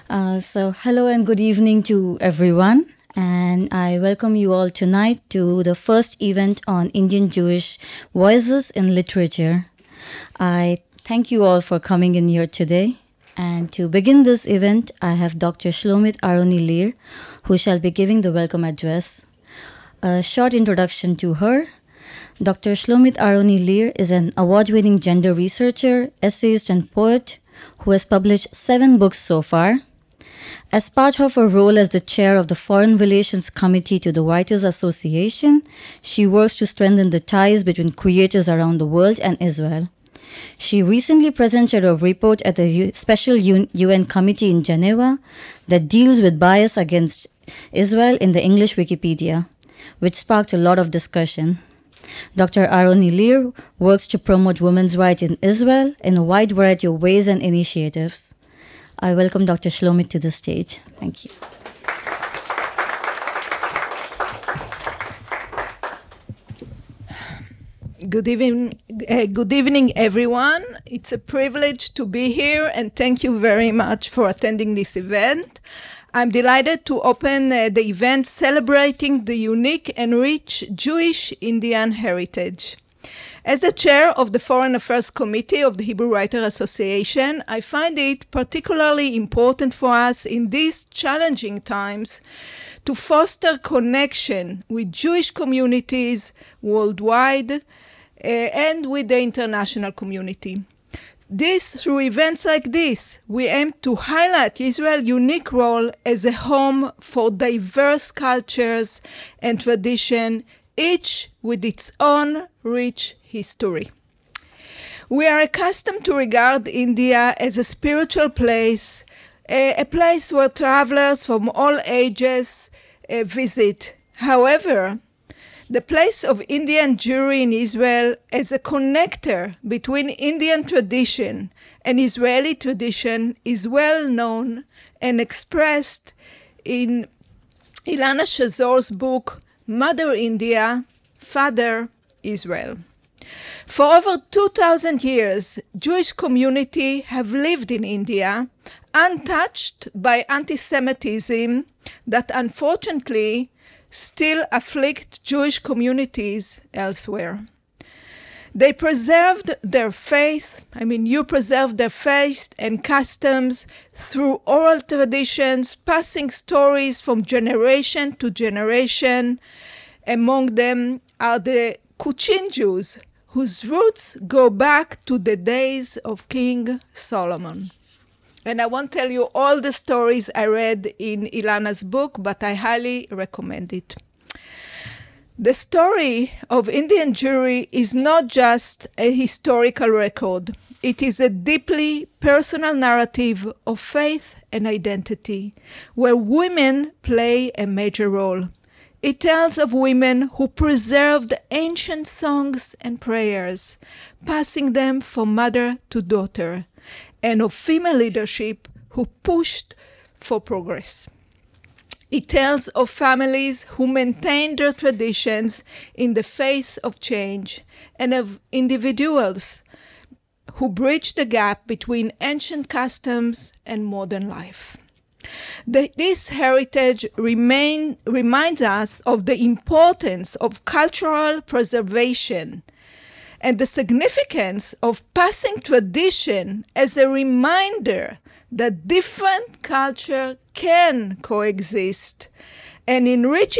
Hello and good evening to everyone, and I welcome you all tonight to the first event on Indian Jewish Voices in Literature. I thank you all for coming in here today. And to begin this event, I have Dr. Shlomit Aroni-Lear, who shall be giving the welcome address. A short introduction to her. Dr. Shlomit Aroni-Lear is an award-winning gender researcher, essayist, and poet who has published 7 books so far. As part of her role as the chair of the Foreign Relations Committee to the Writers Association, she works to strengthen the ties between creators around the world and Israel. She recently presented a report at the Special UN Committee in Geneva that deals with bias against Israel in the English Wikipedia, which sparked a lot of discussion. Dr. Aroni-Lear works to promote women's rights in Israel in a wide variety of ways and initiatives. I welcome Dr. Shlomit to the stage. Thank you. Good evening, everyone. It's a privilege to be here, and thank you very much for attending this event. I'm delighted to open the event celebrating the unique and rich Jewish Indian heritage. As the chair of the Foreign Affairs Committee of the Hebrew Writers Association, I find it particularly important for us in these challenging times to foster connection with Jewish communities worldwide and with the international community. Through events like this, we aim to highlight Israel's unique role as a home for diverse cultures and traditions, each with its own rich history. We are accustomed to regard India as a spiritual place, a place where travelers from all ages visit. However, the place of Indian Jewry in Israel as a connector between Indian tradition and Israeli tradition is well known and expressed in Ilana Shazor's book, Mother India, Father Israel. For over 2,000 years, Jewish community have lived in India, untouched by anti-Semitism that unfortunately still afflict Jewish communities elsewhere. They preserved their faith, you preserved their faith and customs through oral traditions, passing stories from generation to generation. Among them are the Kuchin Jews, whose roots go back to the days of King Solomon. And I won't tell you all the stories I read in Ilana's book, but I highly recommend it. The story of Indian Jewry is not just a historical record. It is a deeply personal narrative of faith and identity, where women play a major role. It tells of women who preserved ancient songs and prayers, passing them from mother to daughter, and of female leadership who pushed for progress. It tells of families who maintained their traditions in the face of change, and of individuals who bridged the gap between ancient customs and modern life. This heritage reminds us of the importance of cultural preservation and the significance of passing tradition as a reminder that different cultures can coexist and enrich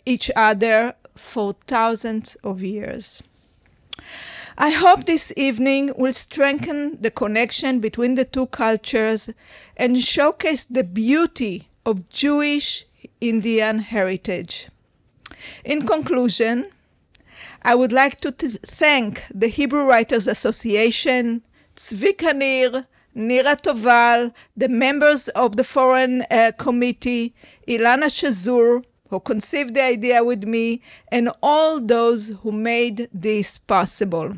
each other for thousands of years. I hope this evening will strengthen the connection between the two cultures and showcase the beauty of Jewish Indian heritage. In conclusion, I would like to thank the Hebrew Writers Association, Tzvika Nir, Nira Toval, the members of the Foreign Committee, Ilana Shazor, who conceived the idea with me, and all those who made this possible.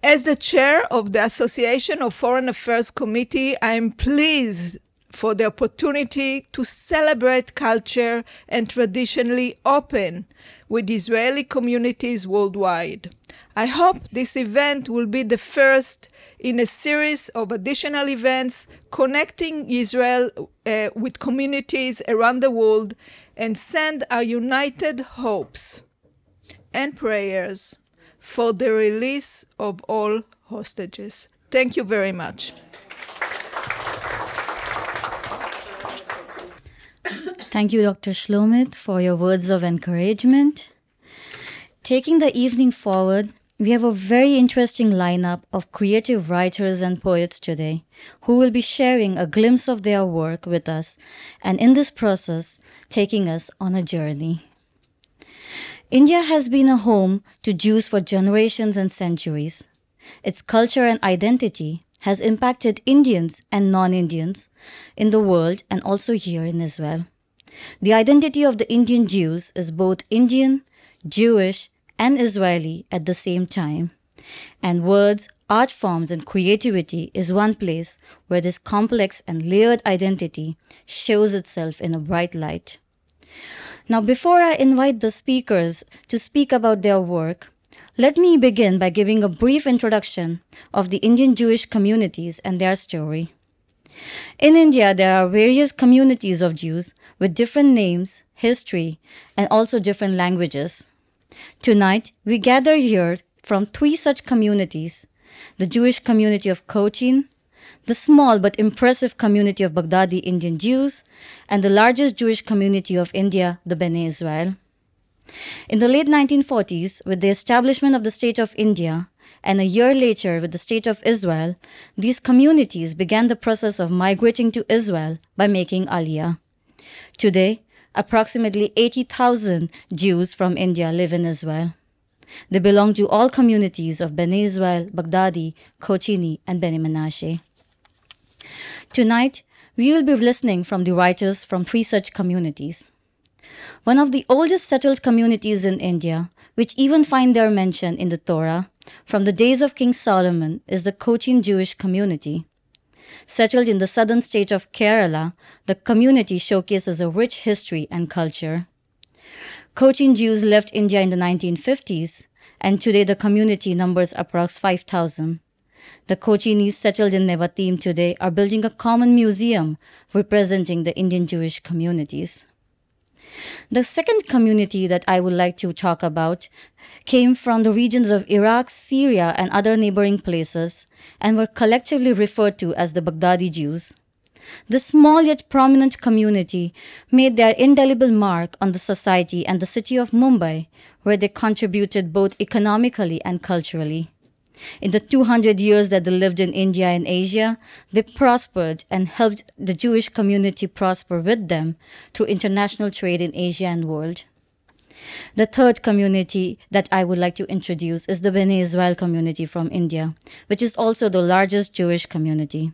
As the chair of the Association of Foreign Affairs Committee, I am pleased for the opportunity to celebrate culture and traditionally open with Israeli communities worldwide. I hope this event will be the first in a series of additional events connecting Israel with communities around the world and send our united hopes and prayers for the release of all hostages. Thank you very much. Thank you, Dr. Shlomit, for your words of encouragement. Taking the evening forward, we have a very interesting lineup of creative writers and poets today who will be sharing a glimpse of their work with us and in this process, taking us on a journey. India has been a home to Jews for generations and centuries. Its culture and identity has impacted Indians and non-Indians in the world and also here in Israel. The identity of the Indian Jews is both Indian, Jewish, and Israeli at the same time. And words, art forms, and creativity is one place where this complex and layered identity shows itself in a bright light. Now, before I invite the speakers to speak about their work, let me begin by giving a brief introduction of the Indian Jewish communities and their story. In India, there are various communities of Jews with different names, history, and also different languages. Tonight, we gather here from 3 such communities: the Jewish community of Cochin, the small but impressive community of Baghdadi Indian Jews, and the largest Jewish community of India, the Bnei Israel. In the late 1940s, with the establishment of the State of India, and a year later with the State of Israel, these communities began the process of migrating to Israel by making Aliyah. Today, approximately 80,000 Jews from India live in Israel. They belong to all communities of Bnei Israel, Baghdadi, Kochini, and Bnei Menashe. Tonight, we will be listening from the writers from 3 such communities. One of the oldest settled communities in India, which even find their mention in the Torah, from the days of King Solomon, is the Cochin Jewish community. Settled in the southern state of Kerala, the community showcases a rich history and culture. Cochin Jews left India in the 1950s, and today the community numbers approx 5,000. The Cochinis settled in Nevatim today are building a common museum representing the Indian Jewish communities. The second community that I would like to talk about came from the regions of Iraq, Syria, and other neighboring places, and were collectively referred to as the Baghdadi Jews. This small yet prominent community made their indelible mark on the society and the city of Mumbai, where they contributed both economically and culturally. In the 200 years that they lived in India and Asia, they prospered and helped the Jewish community prosper with them through international trade in Asia and world. The third community that I would like to introduce is the Bnei Israel community from India, which is also the largest Jewish community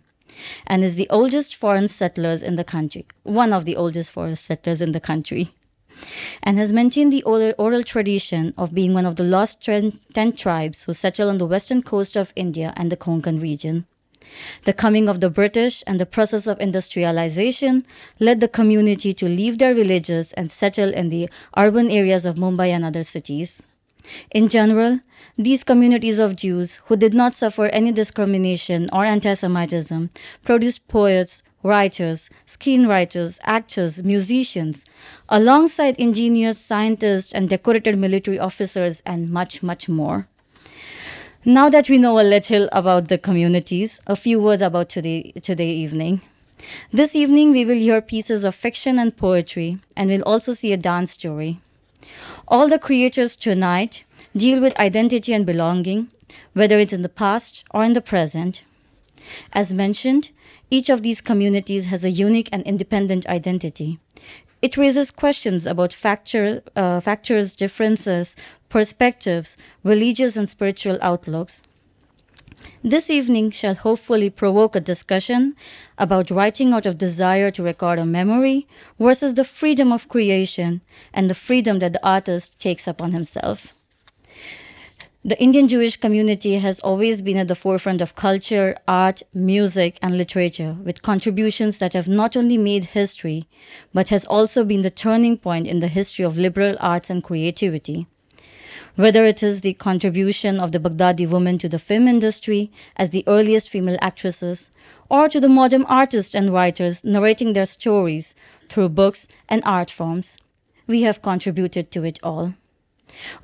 and is the oldest foreign settlers in the country, one of the oldest foreign settlers in the country, and has maintained the oral tradition of being one of the last 10 tribes who settled on the western coast of India and the Konkan region. The coming of the British and the process of industrialization led the community to leave their villages and settle in the urban areas of Mumbai and other cities. In general, these communities of Jews who did not suffer any discrimination or anti-Semitism produced poets, writers, screenwriters, actors, musicians, alongside engineers, scientists, and decorated military officers, and much, much more. Now that we know a little about the communities, a few words about today evening. This evening, we will hear pieces of fiction and poetry, and we'll also see a dance story. All the creatures tonight deal with identity and belonging, whether it's in the past or in the present. As mentioned, each of these communities has a unique and independent identity. It raises questions about factors, differences, perspectives, religious and spiritual outlooks. This evening shall hopefully provoke a discussion about writing out of desire to record a memory versus the freedom of creation and the freedom that the artist takes upon himself. The Indian Jewish community has always been at the forefront of culture, art, music, and literature, with contributions that have not only made history, but has also been the turning point in the history of liberal arts and creativity. Whether it is the contribution of the Baghdadi women to the film industry as the earliest female actresses, or to the modern artists and writers narrating their stories through books and art forms, we have contributed to it all.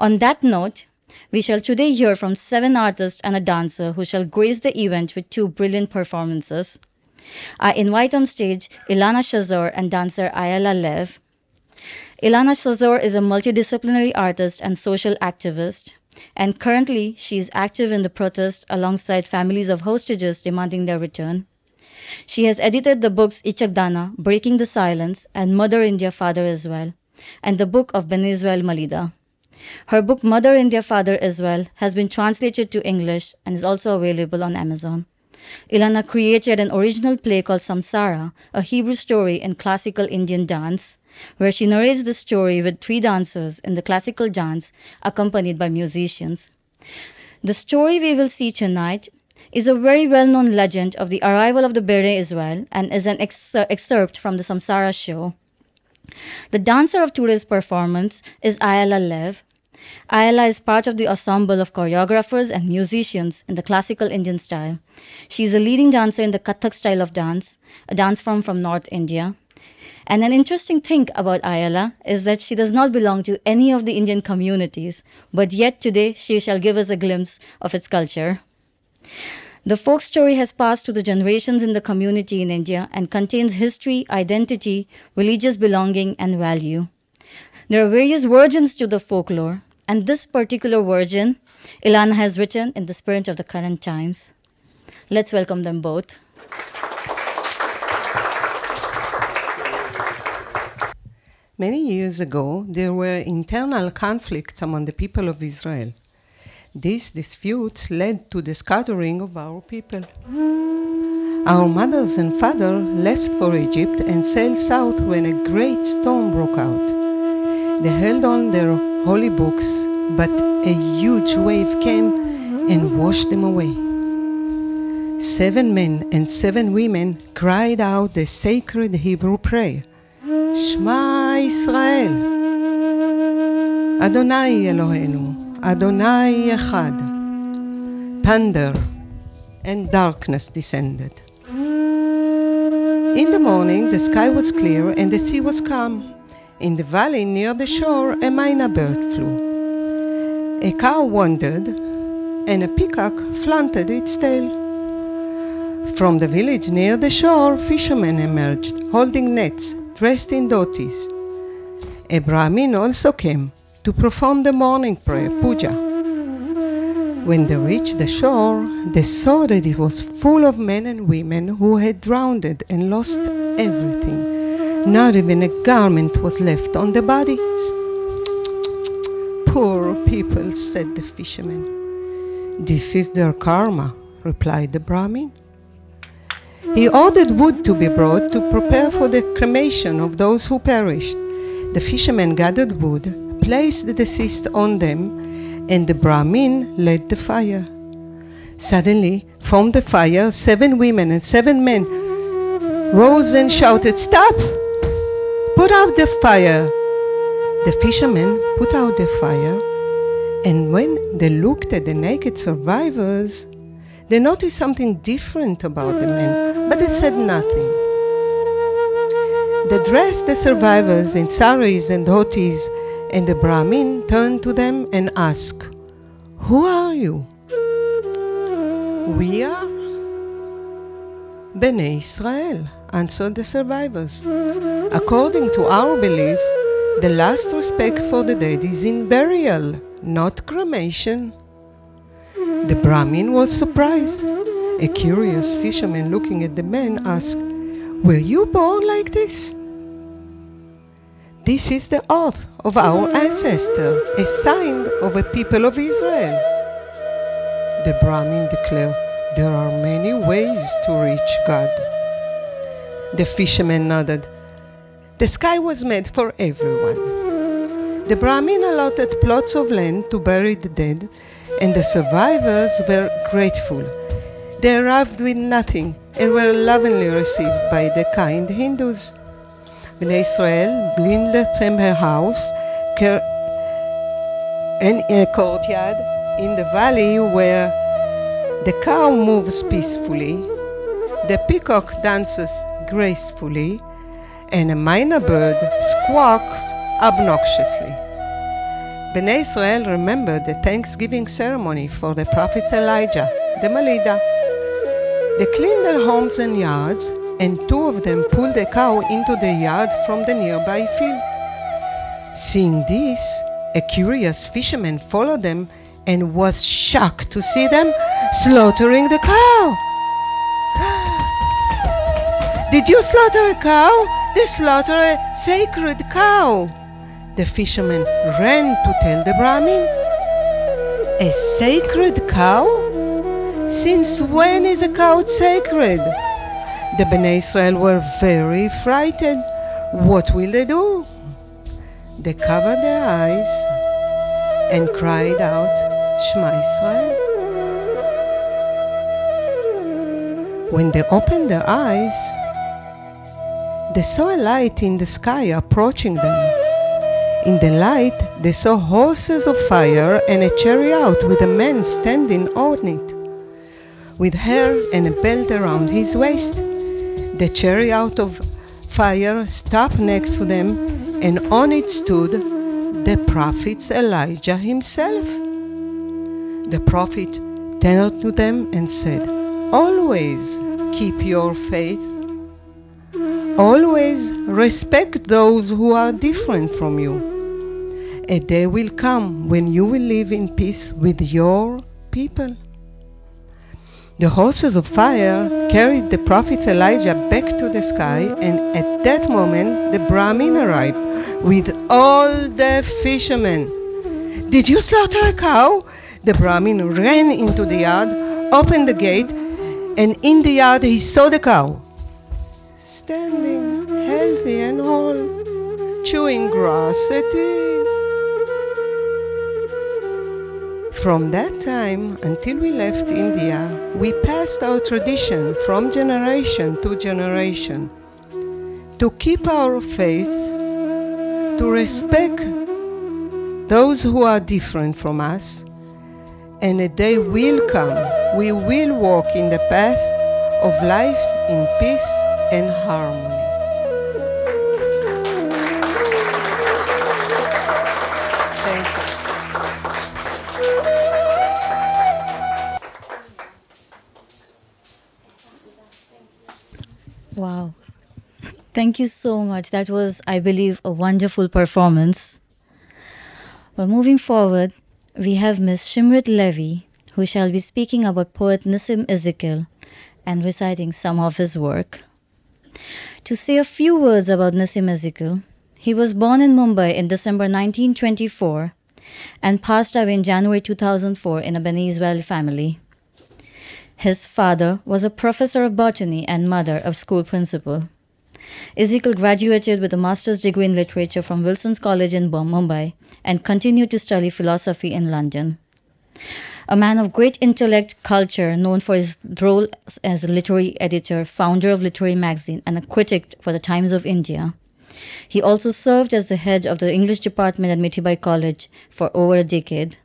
On that note, we shall today hear from 7 artists and a dancer who shall grace the event with 2 brilliant performances. I invite on stage Ilana Shazor and dancer Ayala Lev. Ilana Shazor is a multidisciplinary artist and social activist, and currently she is active in the protest alongside families of hostages demanding their return. She has edited the books Ichakdana, Breaking the Silence, and Mother India, Father Israel, and the book of Ben Israel Malida. Her book Mother India, Father Israel has been translated to English and is also available on Amazon. Ilana created an original play called Samsara, a Hebrew story in classical Indian dance, where she narrates the story with 3 dancers in the classical dance accompanied by musicians. The story we will see tonight is a very well-known legend of the arrival of the Bere Israel and is an excerpt from the Samsara show. The dancer of today's performance is Ayala Lev. Ayala is part of the ensemble of choreographers and musicians in the classical Indian style. She is a leading dancer in the Kathak style of dance, a dance form from North India. And an interesting thing about Ayala is that she does not belong to any of the Indian communities, but yet today she shall give us a glimpse of its culture. The folk story has passed through the generations in the community in India and contains history, identity, religious belonging, and value. There are various versions to the folklore, and this particular version, Ilana has written in the spirit of the current times. Let's welcome them both. Many years ago, there were internal conflicts among the people of Israel. These disputes led to the scattering of our people. Our mothers and fathers left for Egypt and sailed south when a great storm broke out. They held on their holy books, but a huge wave came and washed them away. 7 men and 7 women cried out the sacred Hebrew prayer, Shema Israel, Adonai Eloheinu, Adonai Echad. Thunder and darkness descended. In the morning, the sky was clear and the sea was calm. In the valley near the shore, a myna bird flew. A cow wandered, and a peacock flaunted its tail. From the village near the shore, fishermen emerged, holding nets, dressed in dhotis. A Brahmin also came to perform the morning prayer, puja. When they reached the shore, they saw that it was full of men and women who had drowned and lost everything. Not even a garment was left on the bodies. Poor people, said the fisherman. This is their karma, replied the Brahmin. He ordered wood to be brought to prepare for the cremation of those who perished. The fishermen gathered wood, placed the deceased on them, and the Brahmin led the fire. Suddenly, from the fire, 7 women and 7 men rose and shouted, "Stop! Put out the fire!" The fishermen put out the fire, and when they looked at the naked survivors, they noticed something different about the men, but they said nothing. They dressed the survivors in saris and dhotis, and the Brahmin turned to them and asked, "Who are you?" "We are Bnei Israel," answered the survivors. "According to our belief, the last respect for the dead is in burial, not cremation." The Brahmin was surprised. A curious fisherman looking at the men asked, "Were you born like this?" "This is the oath of our ancestor, a sign of a people of Israel." The Brahmin declared, "There are many ways to reach God." The fisherman nodded. The sky was made for everyone. The Brahmin allotted plots of land to bury the dead, and the survivors were grateful. They arrived with nothing and were lovingly received by the kind Hindus. בני ישראל, בלי לצאת מהhouse, and in a courtyard in the valley where the cow moves peacefully, the peacock dances gracefully, and a minor bird squawks obnoxiously. Bnei Israel remembered the Thanksgiving ceremony for the prophet Elijah, the Malida. They cleaned their homes and yards, and two of them pulled a cow into the yard from the nearby field. Seeing this, a curious fisherman followed them and was shocked to see them slaughtering the cow. Did you slaughter a cow? They slaughtered a sacred cow. The fisherman ran to tell the Brahmin. A sacred cow? Since when is a cow sacred? The Bnei Israel were very frightened. What will they do? They covered their eyes and cried out, Shema Israel. When they opened their eyes, they saw a light in the sky approaching them. In the light, they saw horses of fire and a chariot with a man standing on it, with hair and a belt around his waist. The chariot of fire stopped next to them, and on it stood the prophet Elijah himself. The prophet turned to them and said, always keep your faith. Always respect those who are different from you. A day will come when you will live in peace with your people. The horses of fire carried the prophet Elijah back to the sky, and at that moment the Brahmin arrived with all the fishermen. Did you slaughter a cow? The Brahmin ran into the yard, opened the gate, and in the yard he saw the cow, standing healthy and whole, chewing grass at ease. From that time until we left India, we passed our tradition from generation to generation to keep our faith, to respect those who are different from us, and a day will come, we will walk in the path of life in peace and harmony. Thank you. Wow. Thank you so much. That was, I believe, a wonderful performance. Well, moving forward, we have Ms. Shimrit Levy, who shall be speaking about poet Nissim Ezekiel and reciting some of his work. To say a few words about Nissim Ezekiel, he was born in Mumbai in December 1924 and passed away in January 2004 in a Bnei Israel family. His father was a professor of botany and mother a school principal. Ezekiel graduated with a master's degree in literature from Wilson's College in Mumbai and continued to study philosophy in London. A man of great intellect, culture, known for his role as a literary editor, founder of Literary Magazine, and a critic for the Times of India. He also served as the head of the English department at Mithai College for over a decade.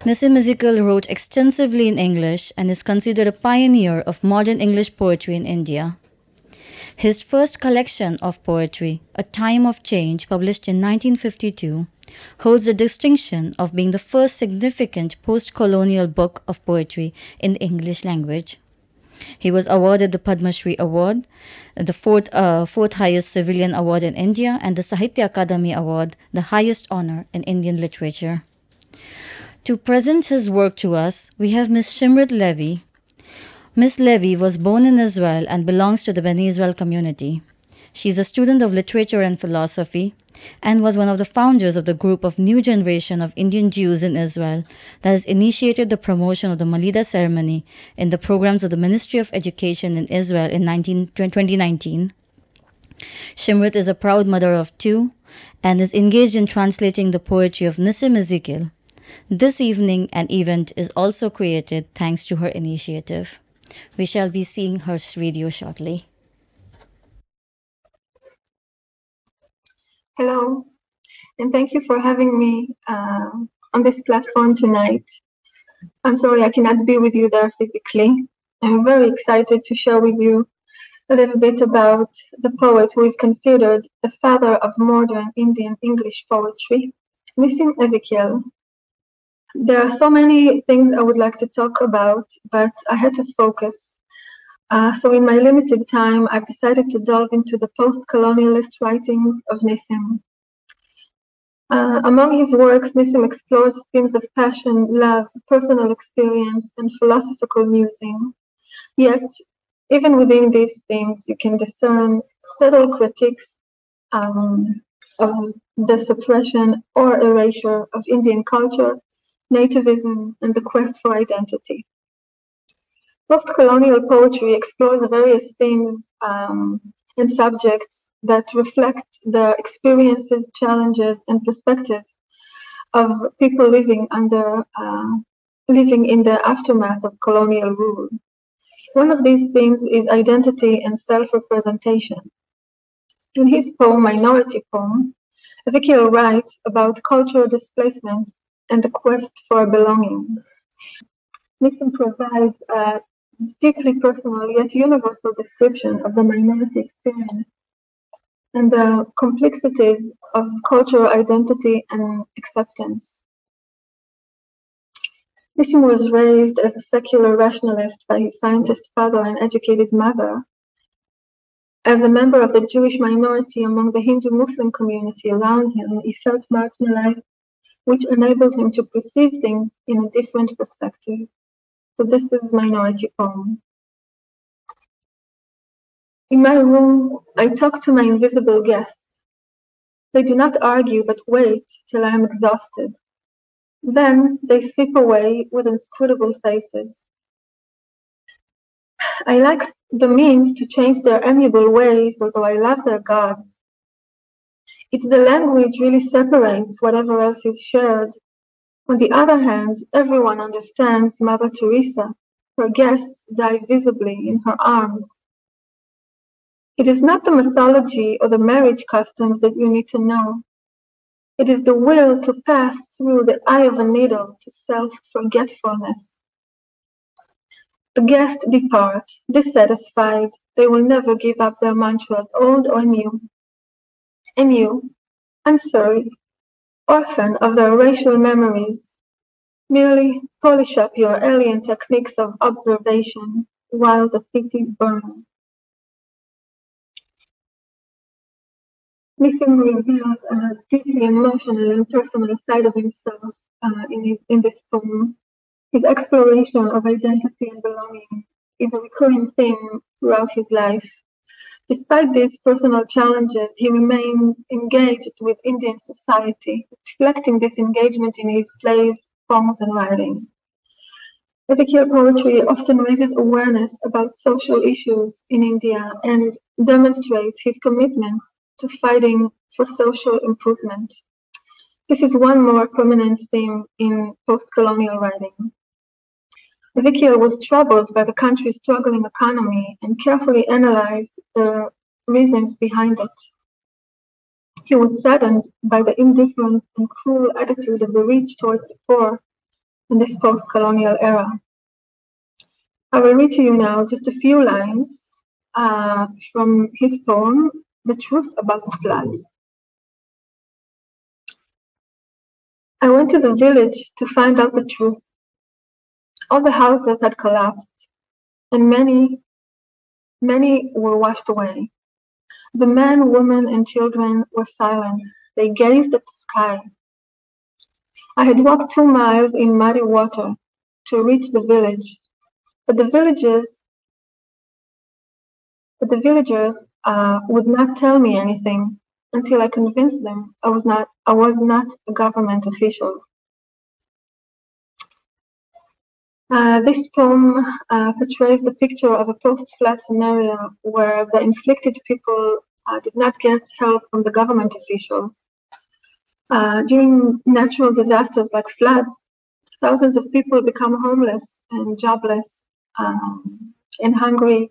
Nissim Ezekiel wrote extensively in English and is considered a pioneer of modern English poetry in India. His first collection of poetry, A Time of Change, published in 1952, holds the distinction of being the first significant post-colonial book of poetry in the English language. He was awarded the Padma Shri Award, the fourth highest civilian award in India, and the Sahitya Akademi Award, the highest honor in Indian literature. To present his work to us, we have Ms. Shimrit Levy. Ms. Levy was born in Israel and belongs to the Bnei Israel community. She is a student of literature and philosophy and was one of the founders of the group of New Generation of Indian Jews in Israel that has initiated the promotion of the Malida ceremony in the programs of the Ministry of Education in Israel in 2019. Shimrit is a proud mother of two and is engaged in translating the poetry of Nissim Ezekiel, This evening, an event is also created thanks to her initiative. We shall be seeing her video shortly. Hello, and thank you for having me on this platform tonight. I'm sorry I cannot be with you there physically. I'm very excited to share with you a little bit about the poet who is considered the father of modern Indian English poetry, Nissim Ezekiel. There are so many things I would like to talk about, but I had to focus. So in my limited time, I've decided to delve into the post-colonialist writings of Nissim. Among his works, Nissim explores themes of passion, love, personal experience, and philosophical musing. Yet, even within these themes, you can discern subtle critiques of the suppression or erasure of Indian culture, nativism, and the quest for identity. Post-colonial poetry explores various themes and subjects that reflect the experiences, challenges, and perspectives of people living in the aftermath of colonial rule. One of these themes is identity and self-representation. In his poem, Minority Poem, Ezekiel writes about cultural displacement and the quest for belonging. Nissim provides a deeply personal yet universal description of the minority experience and the complexities of cultural identity and acceptance. Nissim was raised as a secular rationalist by his scientist father and educated mother. As a member of the Jewish minority among the Hindu-Muslim community around him, he felt marginalized, which enabled him to perceive things in a different perspective. So this is Minority Poem. In my room, I talk to my invisible guests. They do not argue, but wait till I am exhausted. Then they slip away with inscrutable faces. I lack the means to change their amiable ways, although I love their gods. It's the language really separates whatever else is shared. On the other hand, everyone understands Mother Teresa. Her guests die visibly in her arms. It is not the mythology or the marriage customs that you need to know. It is the will to pass through the eye of a needle to self-forgetfulness. The guests depart, dissatisfied. They will never give up their mantras, old or new. And you, I'm sorry, orphan of their racial memories, merely polish up your alien techniques of observation while the city burns. Nissim reveals a deeply emotional and personal side of himself in this poem. His exploration of identity and belonging is a recurring theme throughout his life. Despite these personal challenges, he remains engaged with Indian society, reflecting this engagement in his plays, poems, and writing. Ezekiel poetry often raises awareness about social issues in India and demonstrates his commitments to fighting for social improvement. This is one more prominent theme in post-colonial writing. Ezekiel was troubled by the country's struggling economy and carefully analyzed the reasons behind it. He was saddened by the indifferent and cruel attitude of the rich towards the poor in this post-colonial era. I will read to you now just a few lines from his poem, The Truth About the Floods. I went to the village to find out the truth. All the houses had collapsed, and many were washed away. The men, women, and children were silent. They gazed at the sky. I had walked 2 miles in muddy water to reach the village, but the villagers would not tell me anything until I convinced them I was not a government official. This poem portrays the picture of a post-flood scenario where the inflicted people did not get help from the government officials. During natural disasters like floods, thousands of people become homeless and jobless and hungry.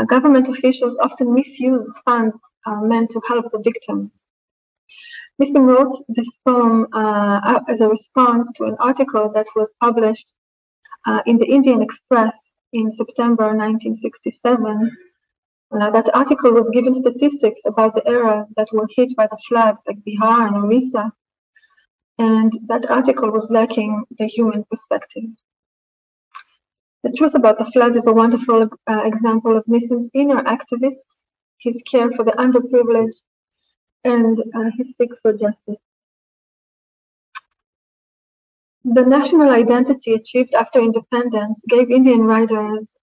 Government officials often misuse funds meant to help the victims. Nissim wrote this poem as a response to an article that was published in the Indian Express in September 1967. That article was given statistics about the areas that were hit by the floods, like Bihar and Orissa, and that article was lacking the human perspective. The truth about the floods is a wonderful example of Nissim's inner activist, his care for the underprivileged, and his seek for justice. The national identity achieved after independence gave Indian writers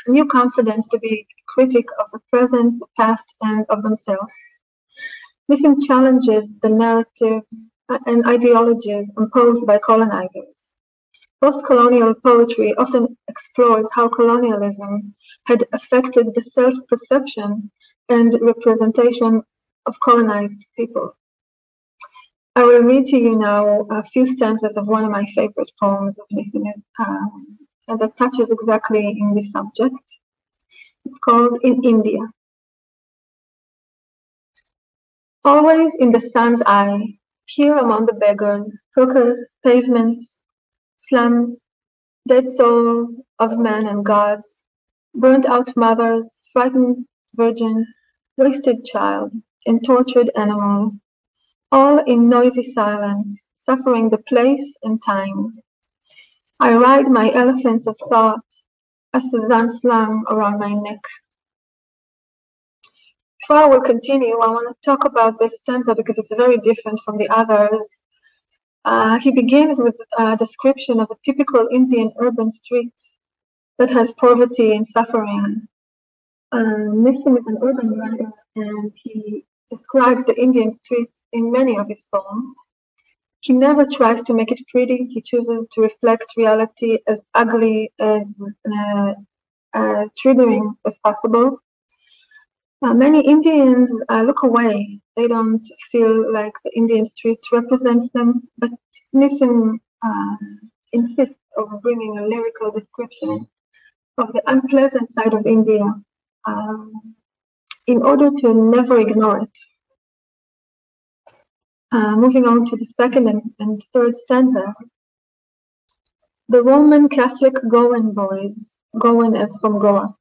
new confidence to be critic of the present, the past, and of themselves. Nissim challenges the narratives and ideologies imposed by colonizers. Post-colonial poetry often explores how colonialism had affected the self-perception and representation of colonized people. I will read to you now a few stanzas of one of my favorite poems of Nissim, and that touches exactly in this subject. It's called In India. Always in the sun's eye, here among the beggars, hookers, pavements, slums, dead souls of men and gods, burnt out mothers, frightened virgin, wasted child, and tortured animal, all in noisy silence, suffering the place and time. I ride my elephants of thought, a Suzanne slung around my neck. Before I will continue, I want to talk about this stanza because it's very different from the others. He begins with a description of a typical Indian urban street that has poverty and suffering. Nissim is an urban writer, and he describes the Indian streets in many of his poems. He never tries to make it pretty. He chooses to reflect reality as ugly, as triggering as possible. Many Indians look away. They don't feel like the Indian street represents them, but Nissim insists on bringing a lyrical description of the unpleasant side of India in order to never ignore it. Moving on to the second and third stanzas. The Roman Catholic Goan boys, Goan as from Goa.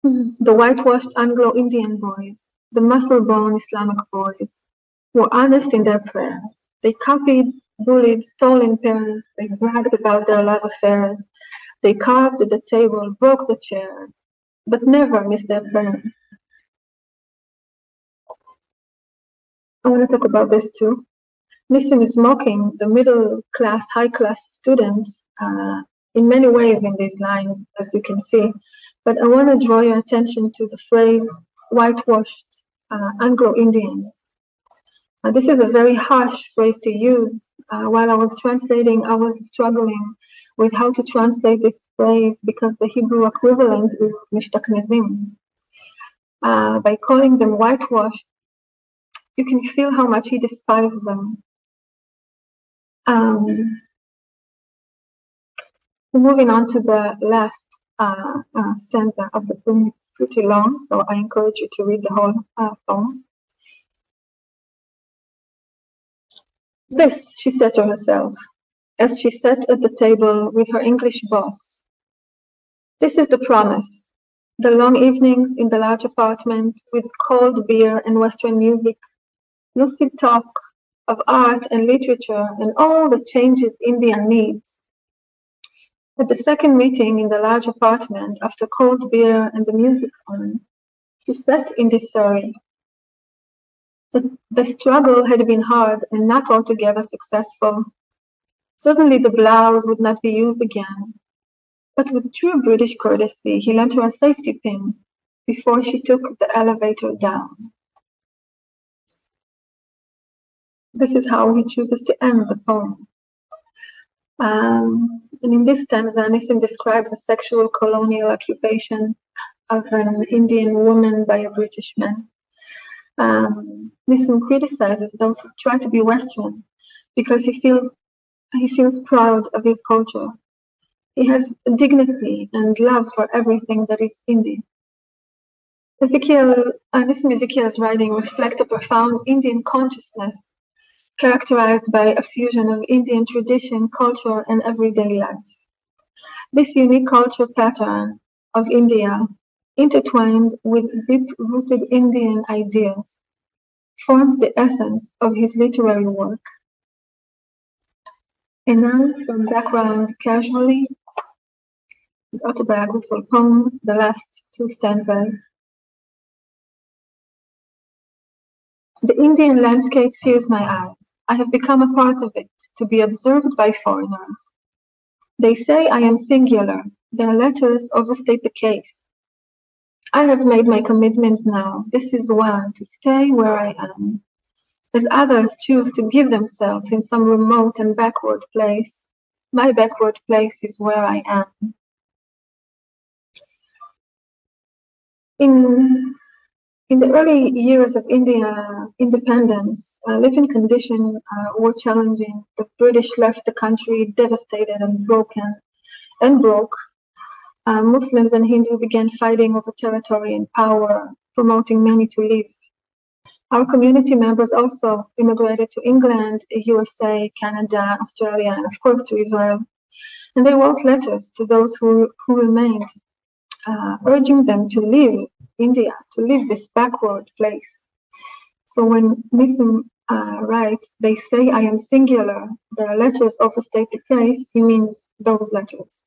The whitewashed Anglo-Indian boys, the muscle-bone Islamic boys, were honest in their prayers. They copied, bullied, stole in pairs. They bragged about their love affairs. They carved at the table, broke the chairs, but never missed their prayers. I want to talk about this too. Nissim is mocking the middle-class, high-class students in many ways in these lines, as you can see. But I want to draw your attention to the phrase whitewashed Anglo-Indians. This is a very harsh phrase to use. While I was translating, I was struggling with how to translate this phrase because the Hebrew equivalent is mishtaknezim. By calling them whitewashed, you can feel how much he despised them. Moving on to the last stanza of the poem. It's pretty long, so I encourage you to read the whole poem. This, she said to herself, as she sat at the table with her English boss. This is the promise. The long evenings in the large apartment with cold beer and Western music, lucid talk of art and literature and all the changes India needs. At the second meeting in the large apartment, after cold beer and the music on, she sat in this sorry. The struggle had been hard and not altogether successful. Certainly the blouse would not be used again. But with true British courtesy, he lent her a safety pin before she took the elevator down. This is how he chooses to end the poem. And in this stanza, Nissim describes a sexual colonial occupation of an Indian woman by a British man. Nissim criticizes those who try to be Western because he feels proud of his culture. He has dignity and love for everything that is Indian. Nissim Ezekiel's writing reflect a profound Indian consciousness characterized by a fusion of Indian tradition, culture, and everyday life. This unique cultural pattern of India, intertwined with deep-rooted Indian ideas, forms the essence of his literary work. And now, some background casually, his autobiographical poem, The Last Two Stanzas. The Indian landscape sears my eyes. I have become a part of it, to be observed by foreigners. They say I am singular. Their letters overstate the case. I have made my commitments now. This is one, to stay where I am. As others choose to give themselves in some remote and backward place, my backward place is where I am. In the early years of India independence, living conditions were challenging. The British left the country devastated and broke. Muslims and Hindus began fighting over territory and power, promoting many to leave. Our community members also immigrated to England, USA, Canada, Australia, and of course to Israel. And they wrote letters to those who remained, urging them to leave India, to leave this backward place. So when Nissim writes, they say I am singular, their letters overstate the case, he means those letters.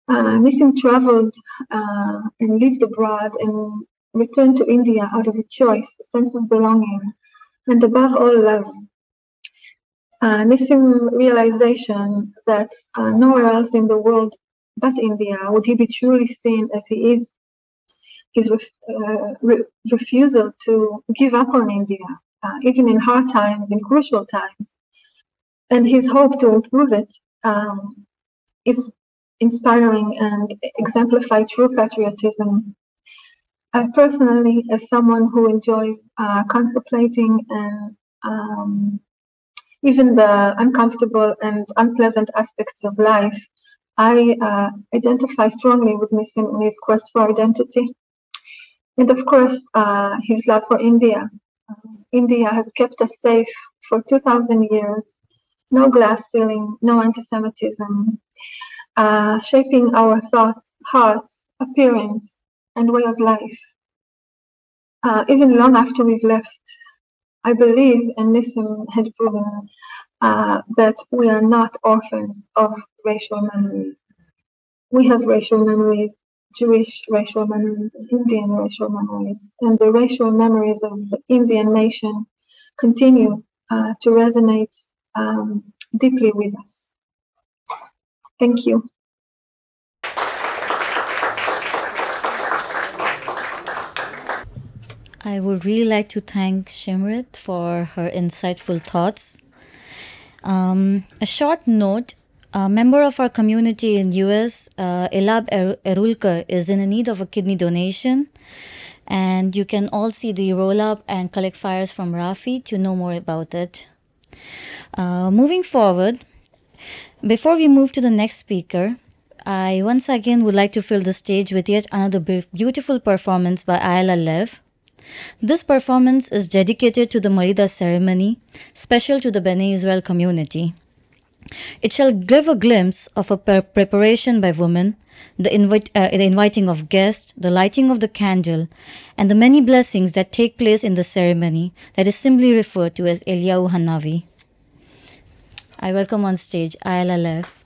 Nissim traveled and lived abroad and returned to India out of a choice, a sense of belonging, and above all, love. Nissim's realization that nowhere else in the world but India would he be truly seen as he is, his refusal to give up on India, even in hard times, in crucial times, and his hope to improve it is inspiring and exemplify true patriotism. Personally, as someone who enjoys contemplating and even the uncomfortable and unpleasant aspects of life, I identify strongly with Nissim in his quest for identity. And of course, his love for India. India has kept us safe for 2,000 years. No glass ceiling, no anti-Semitism, shaping our thoughts, hearts, appearance, and way of life. Even long after we've left, I believe, and Nissim had proven, that we are not orphans of racial memories. We have racial memories, Jewish racial memories, Indian racial memories, and the racial memories of the Indian nation continue to resonate deeply with us. Thank you. I would really like to thank Shimrit for her insightful thoughts. A short note, a member of our community in US, Elab Erulkar, is in need of a kidney donation. And you can all see the roll-up and collect flyers from Rafi to know more about it. Moving forward, before we move to the next speaker, I once again would like to fill the stage with yet another beautiful performance by Ayala Lev. This performance is dedicated to the Marida ceremony, special to the Bnei Israel community. It shall give a glimpse of a preparation by women, the inviting of guests, the lighting of the candle, and the many blessings that take place in the ceremony that is simply referred to as Eliyahu Hanavi. I welcome on stage Ayala Lev.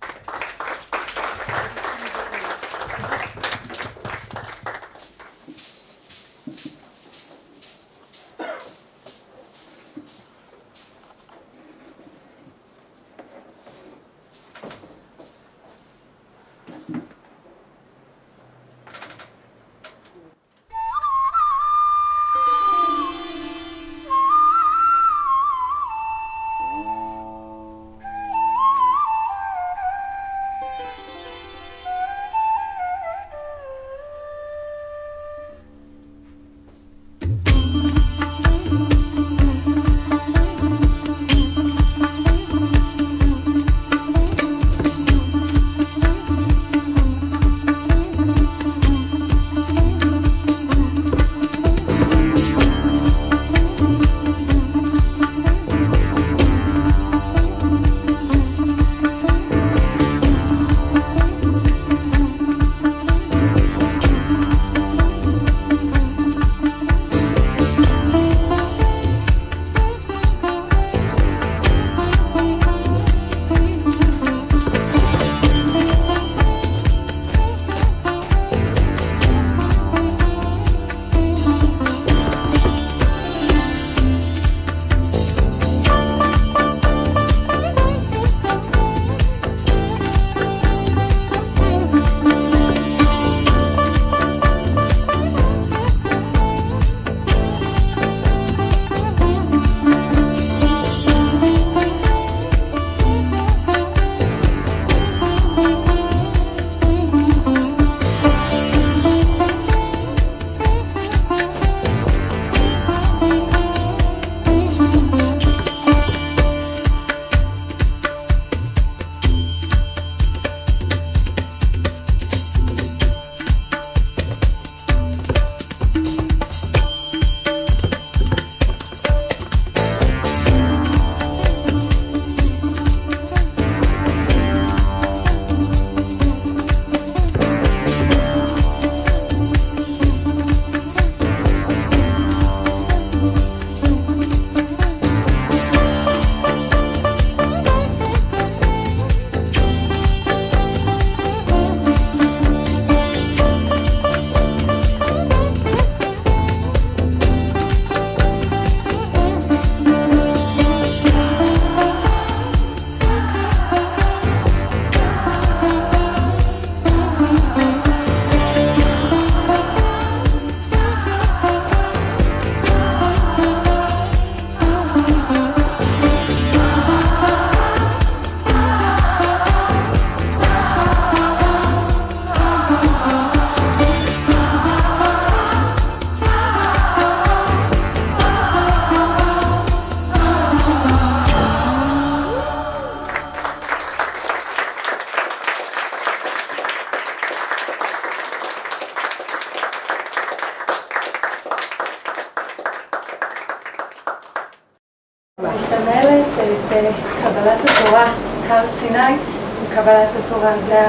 מסמלת את קבלת התורה, הר סיני, וקבלת התורה זה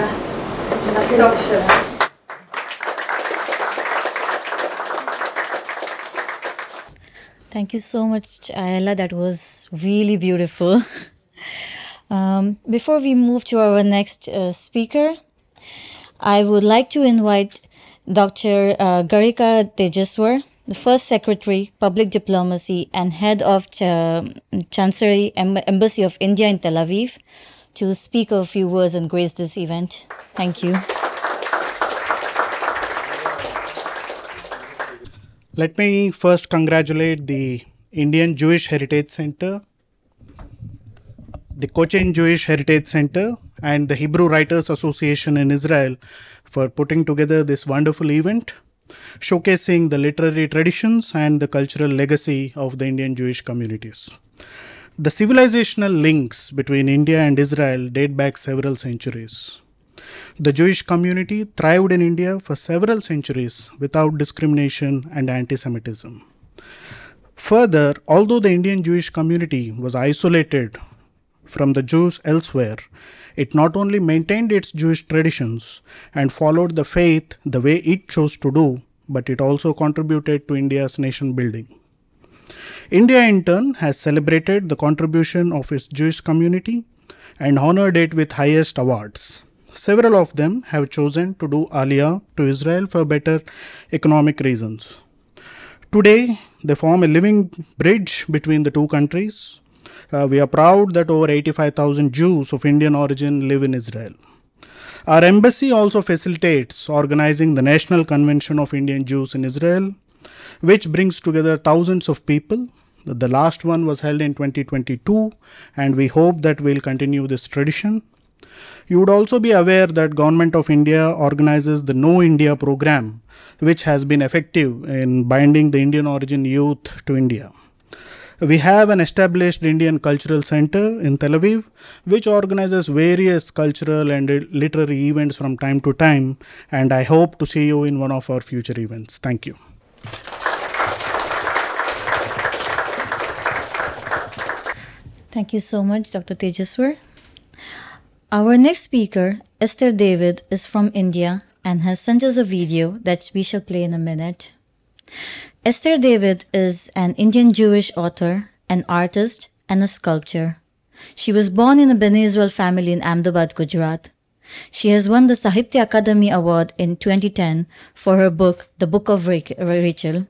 הסוף שלה. Thank you so much, Ayala. That was really beautiful. Before we move to our next speaker, I would like to invite Dr. Garika Tejaswar, the first Secretary, Public Diplomacy and Head of Chancery Embassy of India in Tel Aviv, to speak a few words and grace this event. Thank you. Let me first congratulate the Indian Jewish Heritage Center, the Cochin Jewish Heritage Center, and the Hebrew Writers Association in Israel for putting together this wonderful event, showcasing the literary traditions and the cultural legacy of the Indian Jewish communities. The civilizational links between India and Israel date back several centuries. The Jewish community thrived in India for several centuries without discrimination and anti-Semitism. Further, although the Indian Jewish community was isolated from the Jews elsewhere, it not only maintained its Jewish traditions and followed the faith the way it chose to do, but it also contributed to India's nation building. India, in turn, has celebrated the contribution of its Jewish community and honored it with highest awards. Several of them have chosen to do Aliyah to Israel for better economic reasons. Today, they form a living bridge between the two countries. We are proud that over 85,000 Jews of Indian origin live in Israel. Our embassy also facilitates organizing the National Convention of Indian Jews in Israel, which brings together thousands of people. The last one was held in 2022, and we hope that we'll continue this tradition. You would also be aware that Government of India organizes the Know India program, which has been effective in binding the Indian origin youth to India. We have an established Indian Cultural Center in Tel Aviv, which organizes various cultural and literary events from time to time, and I hope to see you in one of our future events. Thank you. Thank you so much, Dr. Tejaswar. Our next speaker, Esther David, is from India and has sent us a video that we shall play in a minute. Esther David is an Indian Jewish author, an artist, and a sculptor. She was born in a Bene Israel family in Ahmedabad, Gujarat. She has won the Sahitya Akademi Award in 2010 for her book, The Book of Rachel.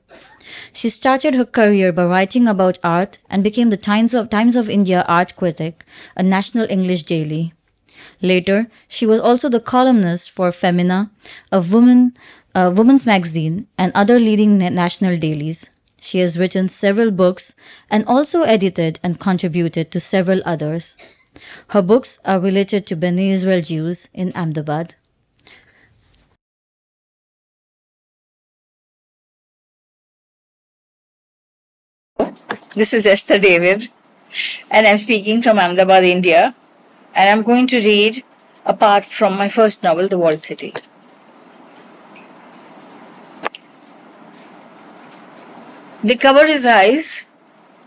She started her career by writing about art and became the Times of India art critic, a national English daily. Later, she was also the columnist for Femina, a women's magazine, and other leading national dailies. She has written several books and also edited and contributed to several others. Her books are related to Bene Israel Jews in Ahmedabad. This is Esther David, and I'm speaking from Ahmedabad, India, and I'm going to read a part from my first novel, The Walled City. They cover his eyes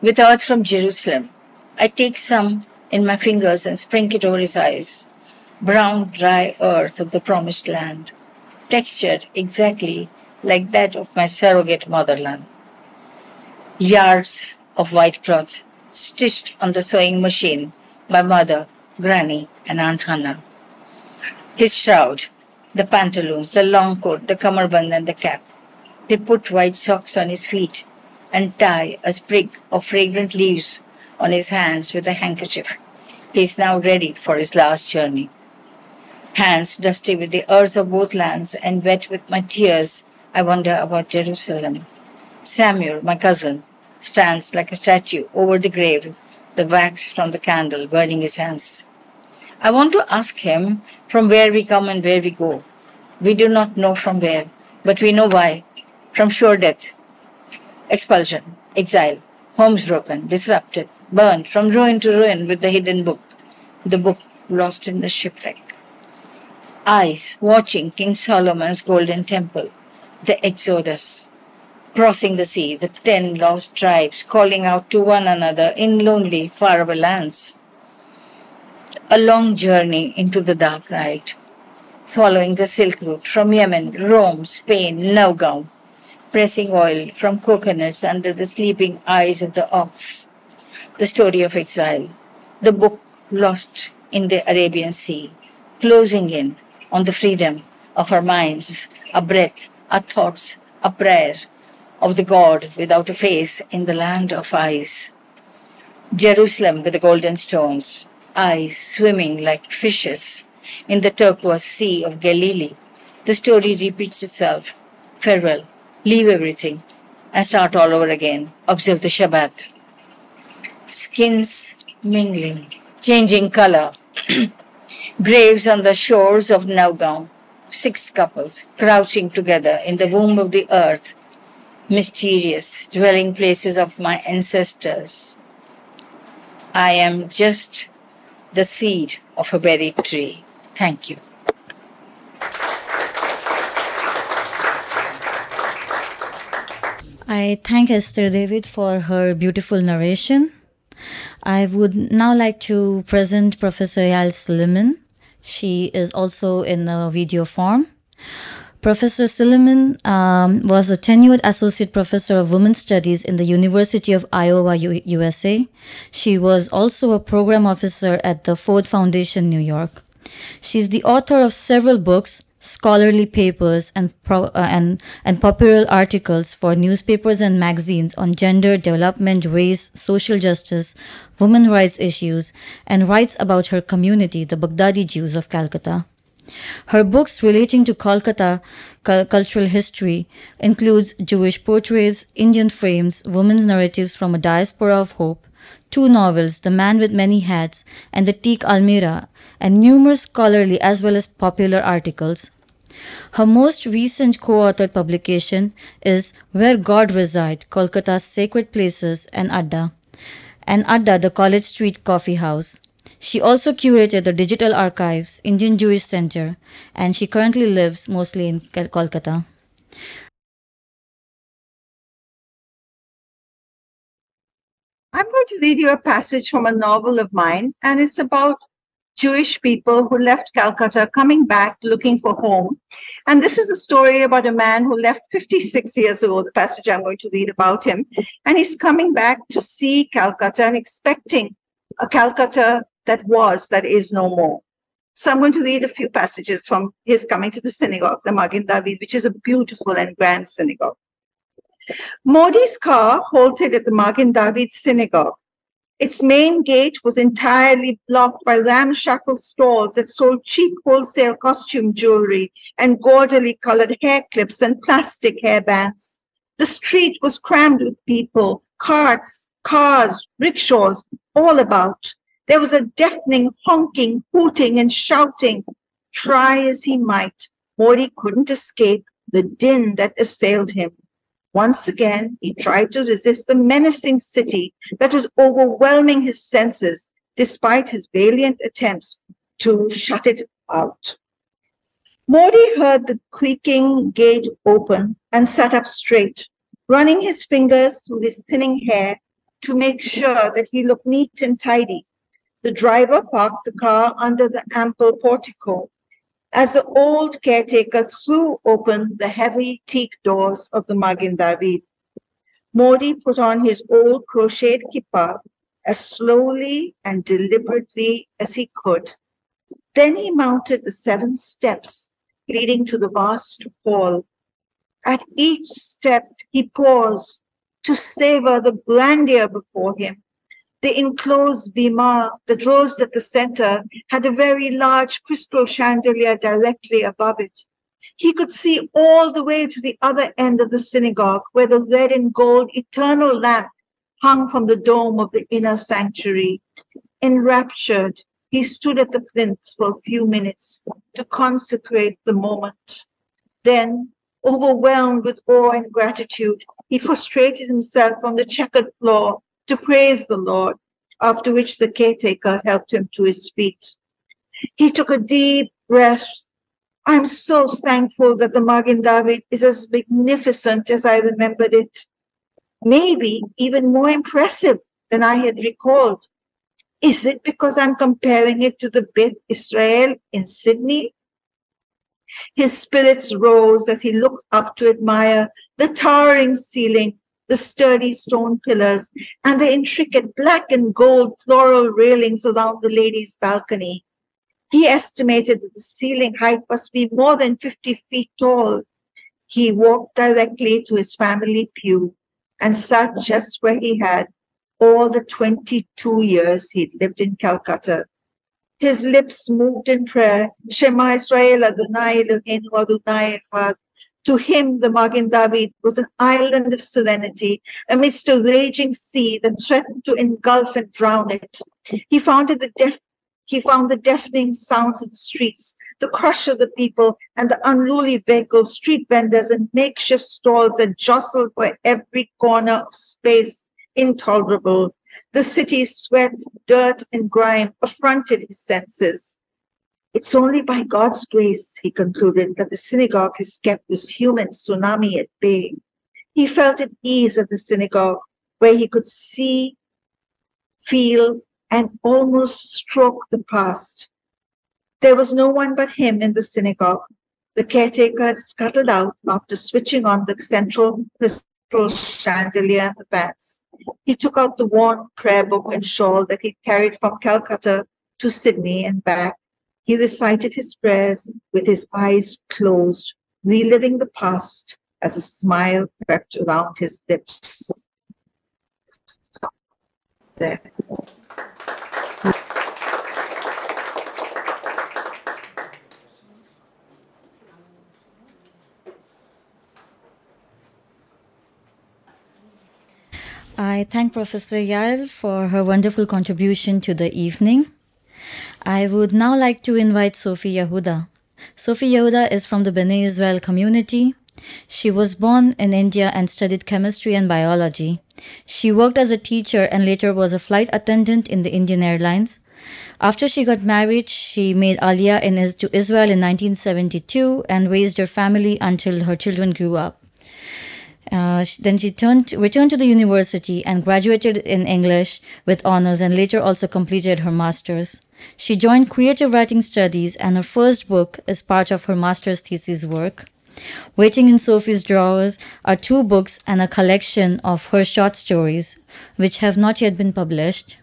with earth from Jerusalem. I take some in my fingers and sprinkle it over his eyes. Brown, dry earth of the promised land, textured exactly like that of my surrogate motherland. Yards of white cloth stitched on the sewing machine by mother, granny, and Aunt Hannah. His shroud, the pantaloons, the long coat, the kamarband, and the cap. They put white socks on his feet and tie a sprig of fragrant leaves on his hands with a handkerchief. He is now ready for his last journey. Hands dusty with the earth of both lands and wet with my tears, I wonder about Jerusalem. Samuel, my cousin, stands like a statue over the grave, the wax from the candle burning his hands. I want to ask him from where we come and where we go. We do not know from where, but we know why. From sure death, expulsion, exile, homes broken, disrupted, burned from ruin to ruin with the hidden book, the book lost in the shipwreck. Eyes watching King Solomon's golden temple, the Exodus. crossing the sea, the 10 lost tribes calling out to one another in lonely, faraway lands. A long journey into the dark night, following the Silk Route from Yemen, Rome, Spain, Naugaon, pressing oil from coconuts under the sleeping eyes of the ox. The story of exile, the book lost in the Arabian Sea, closing in on the freedom of our minds, a breath, our thoughts, a prayer of the God without a face in the land of eyes. Jerusalem with the golden stones, eyes swimming like fishes in the turquoise sea of Galilee. The story repeats itself. Farewell, leave everything, and start all over again. Observe the Shabbat. Skins mingling, changing color. Graves on the shores of Naugaon. 6 couples crouching together in the womb of the earth. Mysterious dwelling places of my ancestors. I am just the seed of a buried tree. Thank you. I thank Esther David for her beautiful narration. I would now like to present Professor Yael Suleiman. She is also in a video form. Professor Suleiman was a tenured associate professor of women's studies in the University of Iowa, USA. She was also a program officer at the Ford Foundation, New York. She's the author of several books, scholarly papers, and popular articles for newspapers and magazines on gender, development, race, social justice, women's rights issues, and writes about her community, the Baghdadi Jews of Calcutta. Her books relating to Kolkata cultural history includes Jewish Portraits, Indian Frames, Women's Narratives from a Diaspora of Hope, 2 novels, The Man with Many Hats and The Teak Almira, and numerous scholarly as well as popular articles. Her most recent co-authored publication is Where God Resides, Kolkata's Sacred Places and Adda, the College Street Coffee House. She also curated the Digital Archives, Indian Jewish Center, and she currently lives mostly in Kolkata. I'm going to read you a passage from a novel of mine, and it's about Jewish people who left Calcutta coming back looking for home. And this is a story about a man who left 56 years ago, the passage I'm going to read about him. And he's coming back to see Calcutta and expecting a Calcutta that is no more. So I'm going to read a few passages from his coming to the synagogue, the Magen David, which is a beautiful and grand synagogue. Modi's car halted at the Magen David synagogue. Its main gate was entirely blocked by ramshackle stalls that sold cheap wholesale costume jewelry and gaudily colored hair clips and plastic hairbands. The street was crammed with people, carts, cars, rickshaws, all about. There was a deafening honking, hooting, and shouting. Try as he might, Modi couldn't escape the din that assailed him. Once again, he tried to resist the menacing city that was overwhelming his senses, despite his valiant attempts to shut it out. Modi heard the creaking gate open and sat up straight, running his fingers through his thinning hair to make sure that he looked neat and tidy. The driver parked the car under the ample portico as the old caretaker threw open the heavy teak doors of the Magen David. Modi put on his old crocheted kippah as slowly and deliberately as he could. Then he mounted the 7 steps leading to the vast hall. At each step, he paused to savor the grandeur before him. The enclosed bima that rose at the center had a very large crystal chandelier directly above it. He could see all the way to the other end of the synagogue, where the red and gold eternal lamp hung from the dome of the inner sanctuary. Enraptured, he stood at the plinth for a few minutes to consecrate the moment. Then, overwhelmed with awe and gratitude, he prostrated himself on the checkered floor to praise the Lord, after which the caretaker helped him to his feet. He took a deep breath I'm so thankful that the Magen David is as magnificent as I remembered it. Maybe even more impressive than I had recalled. Is it because I'm comparing it to the Beth Israel in Sydney? His spirits rose as he looked up to admire the towering ceiling, the sturdy stone pillars, and the intricate black and gold floral railings around the ladies' balcony. He estimated that the ceiling height must be more than 50 feet tall. He walked directly to his family pew and sat just where he had all the 22 years he'd lived in Calcutta. His lips moved in prayer, Shema Israel Adonai Eloheinu Adonai Echad. To him, the Magen David was an island of serenity amidst a raging sea that threatened to engulf and drown it. He found the deafening sounds of the streets, the crush of the people, and the unruly vehicles, street vendors, and makeshift stalls that jostled for every corner of space intolerable. The city's sweat, dirt, and grime affronted his senses. It's only by God's grace, he concluded, that the synagogue has kept this human tsunami at bay. He felt at ease at the synagogue, where he could see, feel, and almost stroke the past. There was no one but him in the synagogue. The caretaker had scuttled out after switching on the central crystal chandelier and the fans. He took out the worn prayer book and shawl that he carried from Calcutta to Sydney and back. He recited his prayers with his eyes closed, reliving the past as a smile crept around his lips. There. I thank Professor Yael for her wonderful contribution to the evening. I would now like to invite Sophie Yehuda. Sophie Yehuda is from the Bnei Israel community. She was born in India and studied chemistry and biology. She worked as a teacher and later was a flight attendant in the Indian Airlines. After she got married, she made Aliyah to Israel in 1972 and raised her family until her children grew up. Then she returned to the university and graduated in English with honors and later also completed her master's. She joined creative writing studies and her first book is part of her master's thesis work. Waiting in Sophie's drawers are 2 books and a collection of her short stories, which have not yet been published.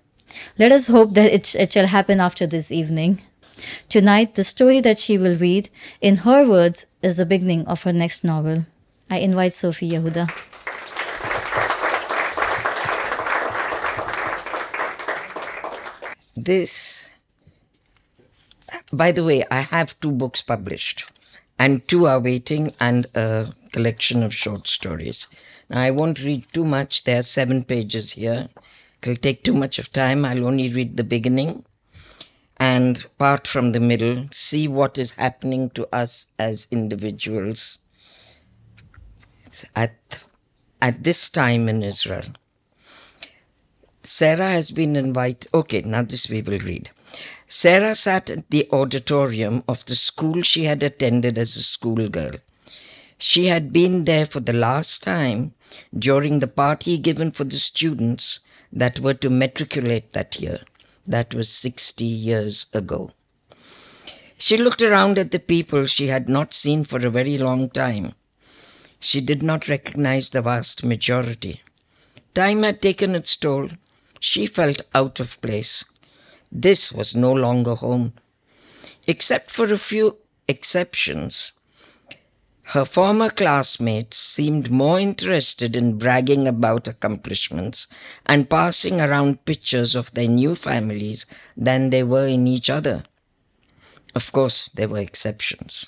Let us hope that it shall happen after this evening. Tonight, the story that she will read, in her words, is the beginning of her next novel. I invite Sophie Yehuda. By the way, I have 2 books published and 2 are waiting and a collection of short stories. Now, I won't read too much. There are 7 pages here. It'll take too much of time. I'll only read the beginning and part from the middle, see what is happening to us as individuals at this time in Israel. Sarah has been invited. Okay, now this we will read. Sarah sat at the auditorium of the school she had attended as a schoolgirl. She had been there for the last time during the party given for the students that were to matriculate that year. That was 60 years ago. She looked around at the people she had not seen for a very long time. She did not recognize the vast majority. Time had taken its toll. She felt out of place. This was no longer home. Except for a few exceptions, her former classmates seemed more interested in bragging about accomplishments and passing around pictures of their new families than they were in each other. Of course, there were exceptions.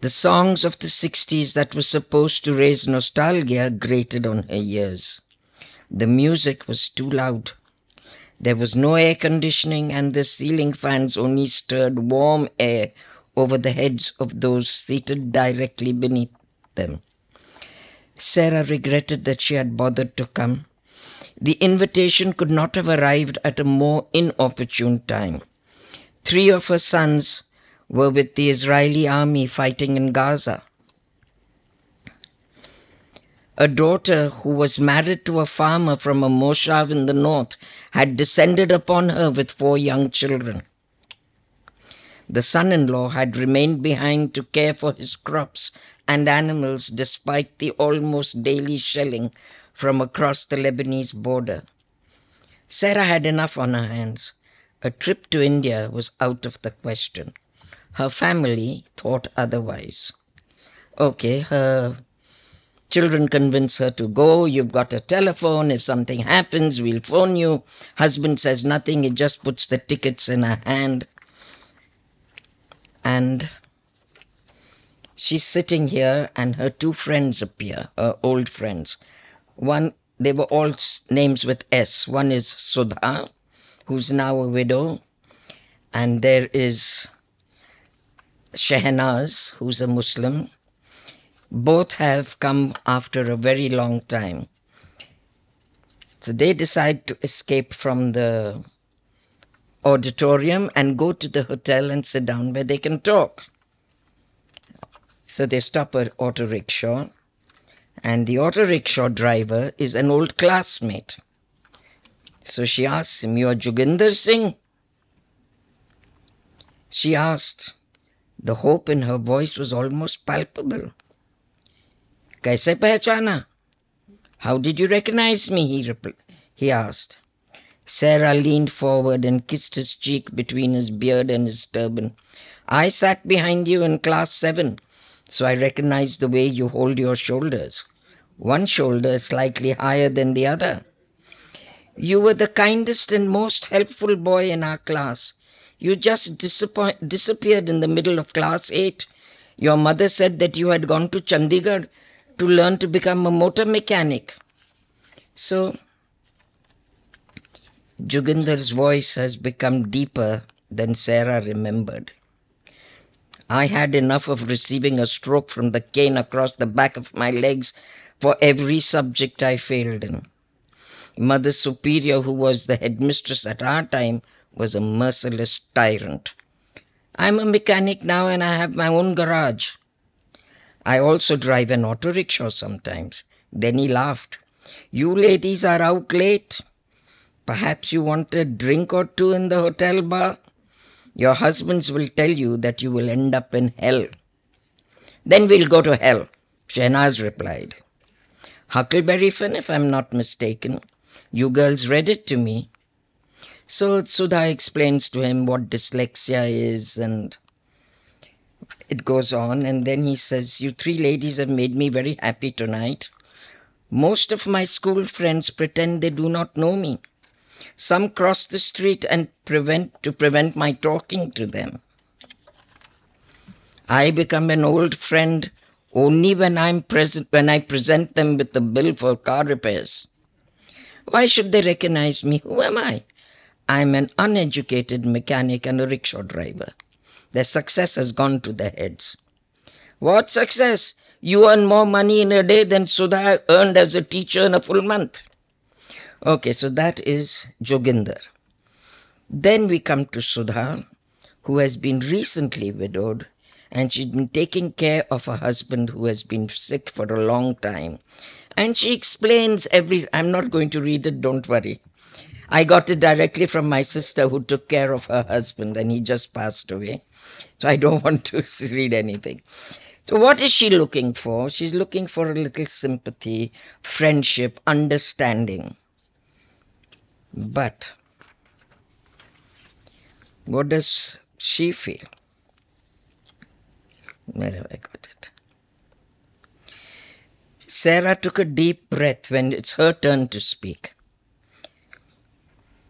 The songs of the 60s that were supposed to raise nostalgia grated on her ears. The music was too loud. There was no air conditioning and the ceiling fans only stirred warm air over the heads of those seated directly beneath them. Sarah regretted that she had bothered to come. The invitation could not have arrived at a more inopportune time. 3 of her sons were with the Israeli army fighting in Gaza. A daughter who was married to a farmer from a moshav in the north had descended upon her with 4 young children. The son-in-law had remained behind to care for his crops and animals despite the almost daily shelling from across the Lebanese border. Sarah had enough on her hands. A trip to India was out of the question. Her family thought otherwise. Okay, her children convince her to go. You've got a telephone. If something happens, we'll phone you. Husband says nothing. He just puts the tickets in her hand. And she's sitting here and her 2 friends appear, her old friends. One, they were all names with S. One is Sudha, who's now a widow. And there is Shehnaz, who's a Muslim. Both have come after a very long time. So they decide to escape from the auditorium and go to the hotel and sit down where they can talk. So they stop at auto rickshaw, and the auto rickshaw driver is an old classmate. So she asks him, "You are Joginder Singh?" She asked. The hope in her voice was almost palpable. "Kaise pehchana? How did you recognize me?" he asked. Sarah leaned forward and kissed his cheek between his beard and his turban. "I sat behind you in class 7, so I recognized the way you hold your shoulders. One shoulder is slightly higher than the other. You were the kindest and most helpful boy in our class. You just disappeared in the middle of class 8. Your mother said that you had gone to Chandigarh to learn to become a motor mechanic." So Joginder's voice has become deeper than Sarah remembered. "I had enough of receiving a stroke from the cane across the back of my legs for every subject I failed in. Mother Superior, who was the headmistress at our time, was a merciless tyrant. I'm a mechanic now and I have my own garage. I also drive an auto rickshaw sometimes." Then he laughed. "You ladies are out late. Perhaps you want a drink or 2 in the hotel bar? Your husbands will tell you that you will end up in hell." "Then we'll go to hell," Shehnaz replied. "Huckleberry Finn, if I'm not mistaken. You girls read it to me." So Sudha explains to him what dyslexia is, and it goes on. And then he says, "You 3 ladies have made me very happy tonight. Most of my school friends pretend they do not know me. Some cross the street and prevent my talking to them. I become an old friend only when I present them with the bill for car repairs. Why should they recognize me? Who am I? I'm an uneducated mechanic and a rickshaw driver. Their success has gone to their heads." "What success? You earn more money in a day than Sudha earned as a teacher in a full month." Okay, so that is Joginder. Then we come to Sudha, who has been recently widowed, and she's been taking care of her husband who has been sick for a long time. And she explains I'm not going to read it, don't worry. I got it directly from my sister who took care of her husband, and he just passed away. So I don't want to read anything. So what is she looking for? She's looking for a little sympathy, friendship, understanding. But what does she feel? Where have I got it? Sarah took a deep breath when it's her turn to speak.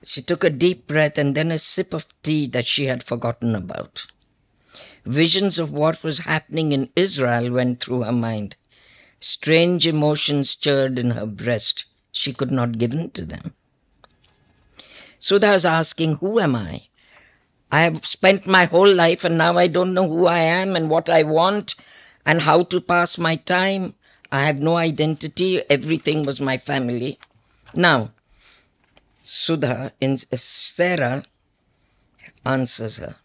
She took a deep breath and then a sip of tea that she had forgotten about. Visions of what was happening in Israel went through her mind. Strange emotions stirred in her breast. She could not give in to them. Sudha is asking, who am I? I have spent my whole life and now I don't know who I am and what I want and how to pass my time. I have no identity. Everything was my family. Now, Sarah answers her.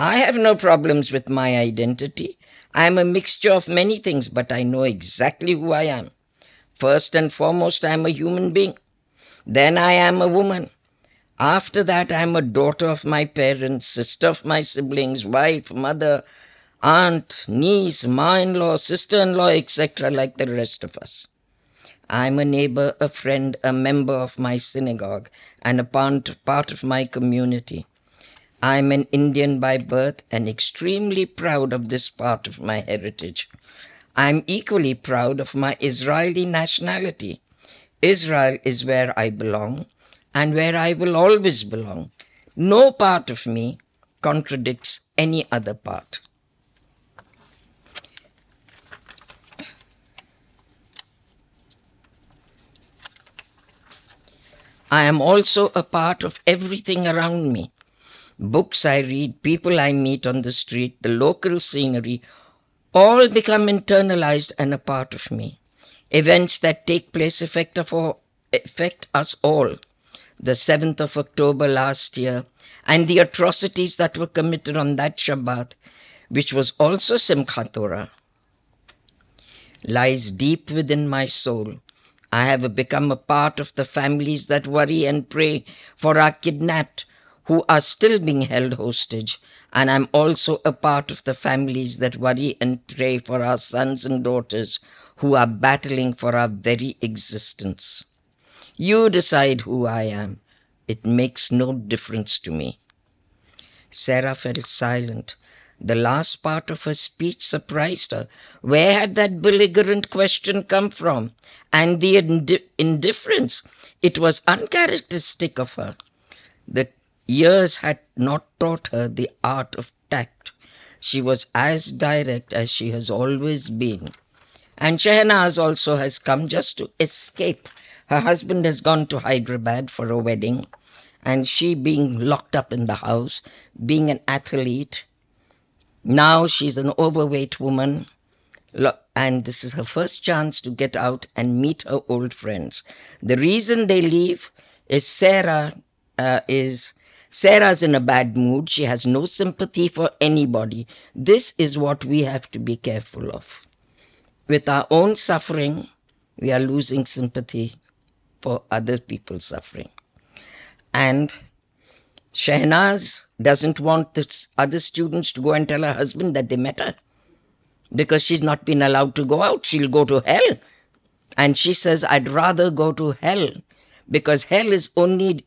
I have no problems with my identity. I am a mixture of many things, but I know exactly who I am. First and foremost, I am a human being. Then I am a woman. After that, I am a daughter of my parents, sister of my siblings, wife, mother, aunt, niece, ma-in-law, sister-in-law, etc., like the rest of us. I am a neighbor, a friend, a member of my synagogue, and a part of my community. I am an Indian by birth and extremely proud of this part of my heritage. I am equally proud of my Israeli nationality. Israel is where I belong and where I will always belong. No part of me contradicts any other part. I am also a part of everything around me. Books I read, people I meet on the street, the local scenery, all become internalized and a part of me. Events that take place affect us all. The 7th of October last year and the atrocities that were committed on that Shabbat, which was also Simchat Torah, lies deep within my soul. I have become a part of the families that worry and pray for our kidnapped, who are still being held hostage, and I'm also a part of the families that worry and pray for our sons and daughters who are battling for our very existence. You decide who I am. It makes no difference to me. Sarah fell silent. The last part of her speech surprised her. Where had that belligerent question come from? And the indifference. It was uncharacteristic of her. The years had not taught her the art of tact. She was as direct as she has always been. And Shehnaz also has come just to escape. Her husband has gone to Hyderabad for a wedding, and she being locked up in the house, being an athlete. Now she's an overweight woman, and this is her first chance to get out and meet her old friends. The reason they leave is Sarah's in a bad mood. She has no sympathy for anybody. This is what we have to be careful of. With our own suffering, we are losing sympathy for other people's suffering. And Shehnaz doesn't want the other students to go and tell her husband that they met her, because she's not been allowed to go out. She'll go to hell. And she says, I'd rather go to hell, because hell is only...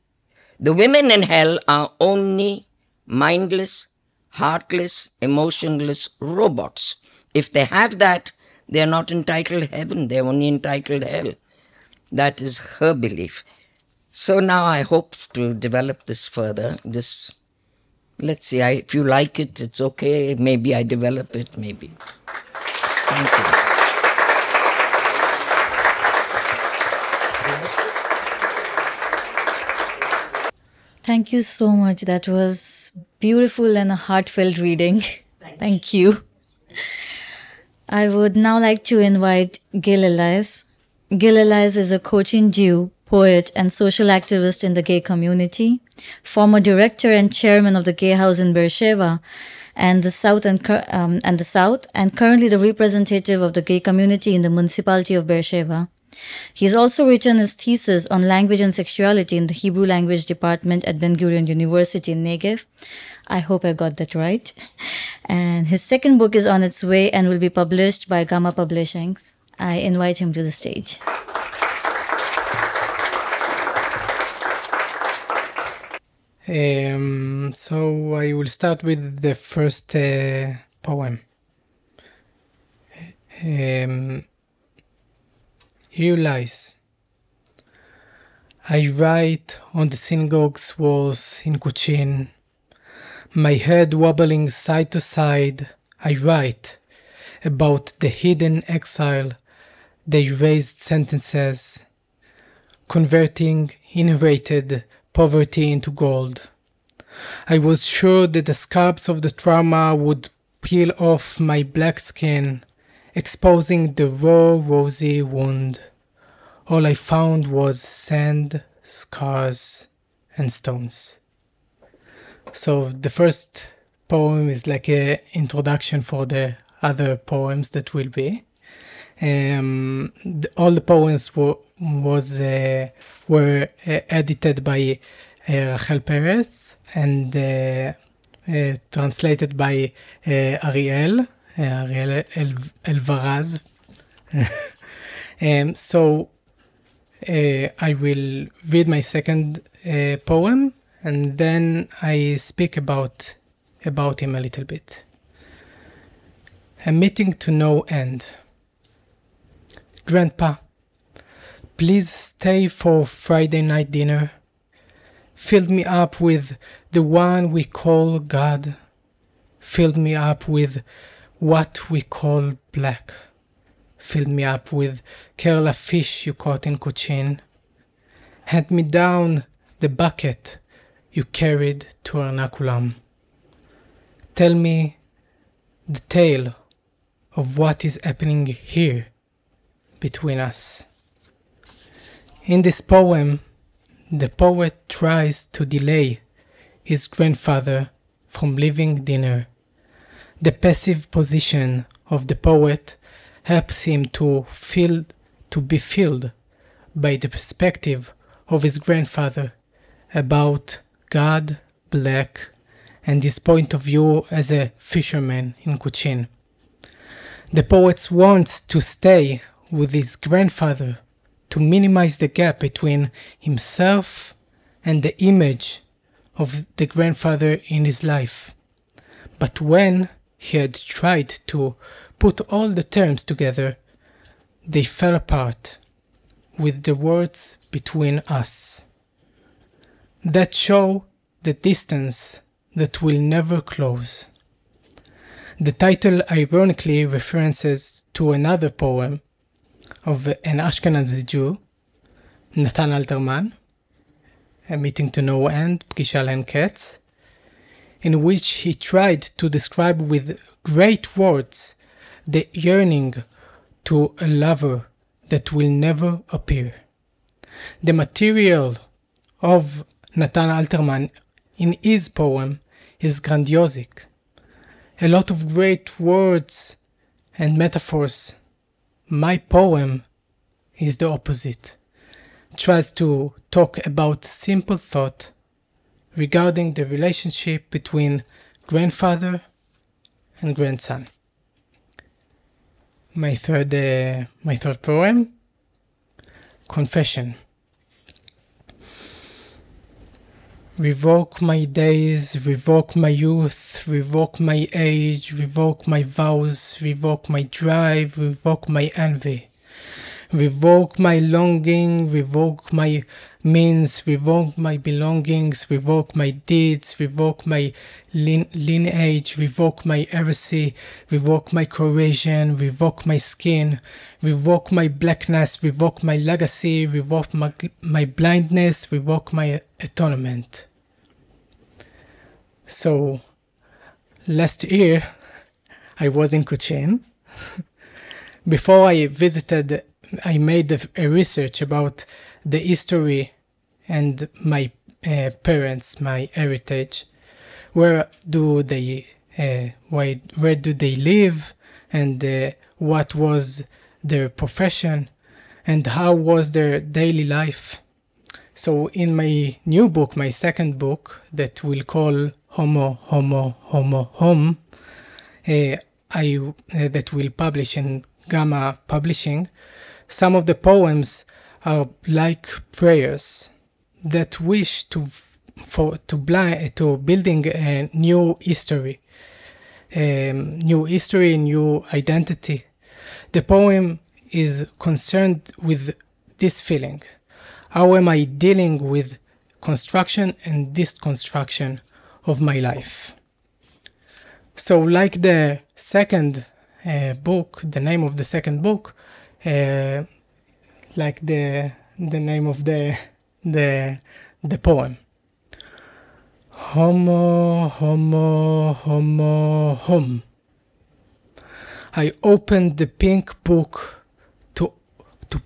The women in hell are only mindless, heartless, emotionless robots. If they have that, they're not entitled heaven, they're only entitled hell. That is her belief. So now I hope to develop this further. Just, let's see, if you like it, it's okay. Maybe I develop it, maybe. Thank you. Thank you so much. That was beautiful and a heartfelt reading. Thank you. I would now like to invite Gil Elias. Gil Elias is a Cochin Jew, poet, and social activist in the gay community, former director and chairman of the Gay House in Beersheba and the South, and currently the representative of the gay community in the municipality of Beersheba. He has also written his thesis on language and sexuality in the Hebrew language department at Ben-Gurion University in Negev. I hope I got that right. And his second book is on its way and will be published by Gamma Publishings. I invite him to the stage. So I will start with the first poem. Here lies. I write on the synagogue's walls in Cochin, my head wobbling side to side. I write about the hidden exile, the erased sentences, converting inherited poverty into gold. I was sure that the scabs of the trauma would peel off my black skin, exposing the raw, rosy wound. All I found was sand, scars, and stones. So the first poem is like an introduction for the other poems that will be. All the poems were edited by Rachel Perez and translated by Ariel Elvaraz. So I will read my second poem, and then I speak about him a little bit. A meeting to no end. Grandpa, please stay for Friday night dinner. Filled me up with the one we call God. Filled me up with what we call black. Filled me up with Kerala fish you caught in Cochin. Hand me down the bucket you carried to Ernakulam. Tell me the tale of what is happening here between us. In this poem, the poet tries to delay his grandfather from leaving dinner. The passive position of the poet helps him to be filled by the perspective of his grandfather about God, black, and his point of view as a fisherman in Cochin. The poet wants to stay with his grandfather to minimize the gap between himself and the image of the grandfather in his life. But when he had tried to put all the terms together, they fell apart with the words between us. That show the distance that will never close. The title ironically references to another poem of an Ashkenazi Jew, Natan Alterman, A Meeting to No End, Pgisha L'En Ketz, in which he tried to describe with great words the yearning to a lover that will never appear. The material of Natan Alterman in his poem is grandiosic. A lot of great words and metaphors. My poem is the opposite. It tries to talk about simple thought regarding the relationship between grandfather and grandson. My third poem, Confession. Revoke my days, revoke my youth, revoke my age, revoke my vows, revoke my drive, revoke my envy. Revoke my longing, revoke my means, revoke my belongings, revoke my deeds, revoke my lineage, revoke my heresy, revoke my cohesion, revoke my skin, revoke my blackness, revoke my legacy, revoke my blindness, revoke my atonement. So, last year, I was in Cochin. Before I visited, I made a research about the history and my parents, my heritage. Where do they live, and what was their profession, and how was their daily life. So in my new book, my second book, that we'll call Homo, Homo, Homo, Hom, that will publish in Gamma Publishing, some of the poems are like prayers that wish to building a new history, new identity. The poem is concerned with this feeling. How am I dealing with construction and deconstruction of my life? So like the second book, the name of the second book, like the name of the poem. Homo, homo, homo, hom. I opened the pink book to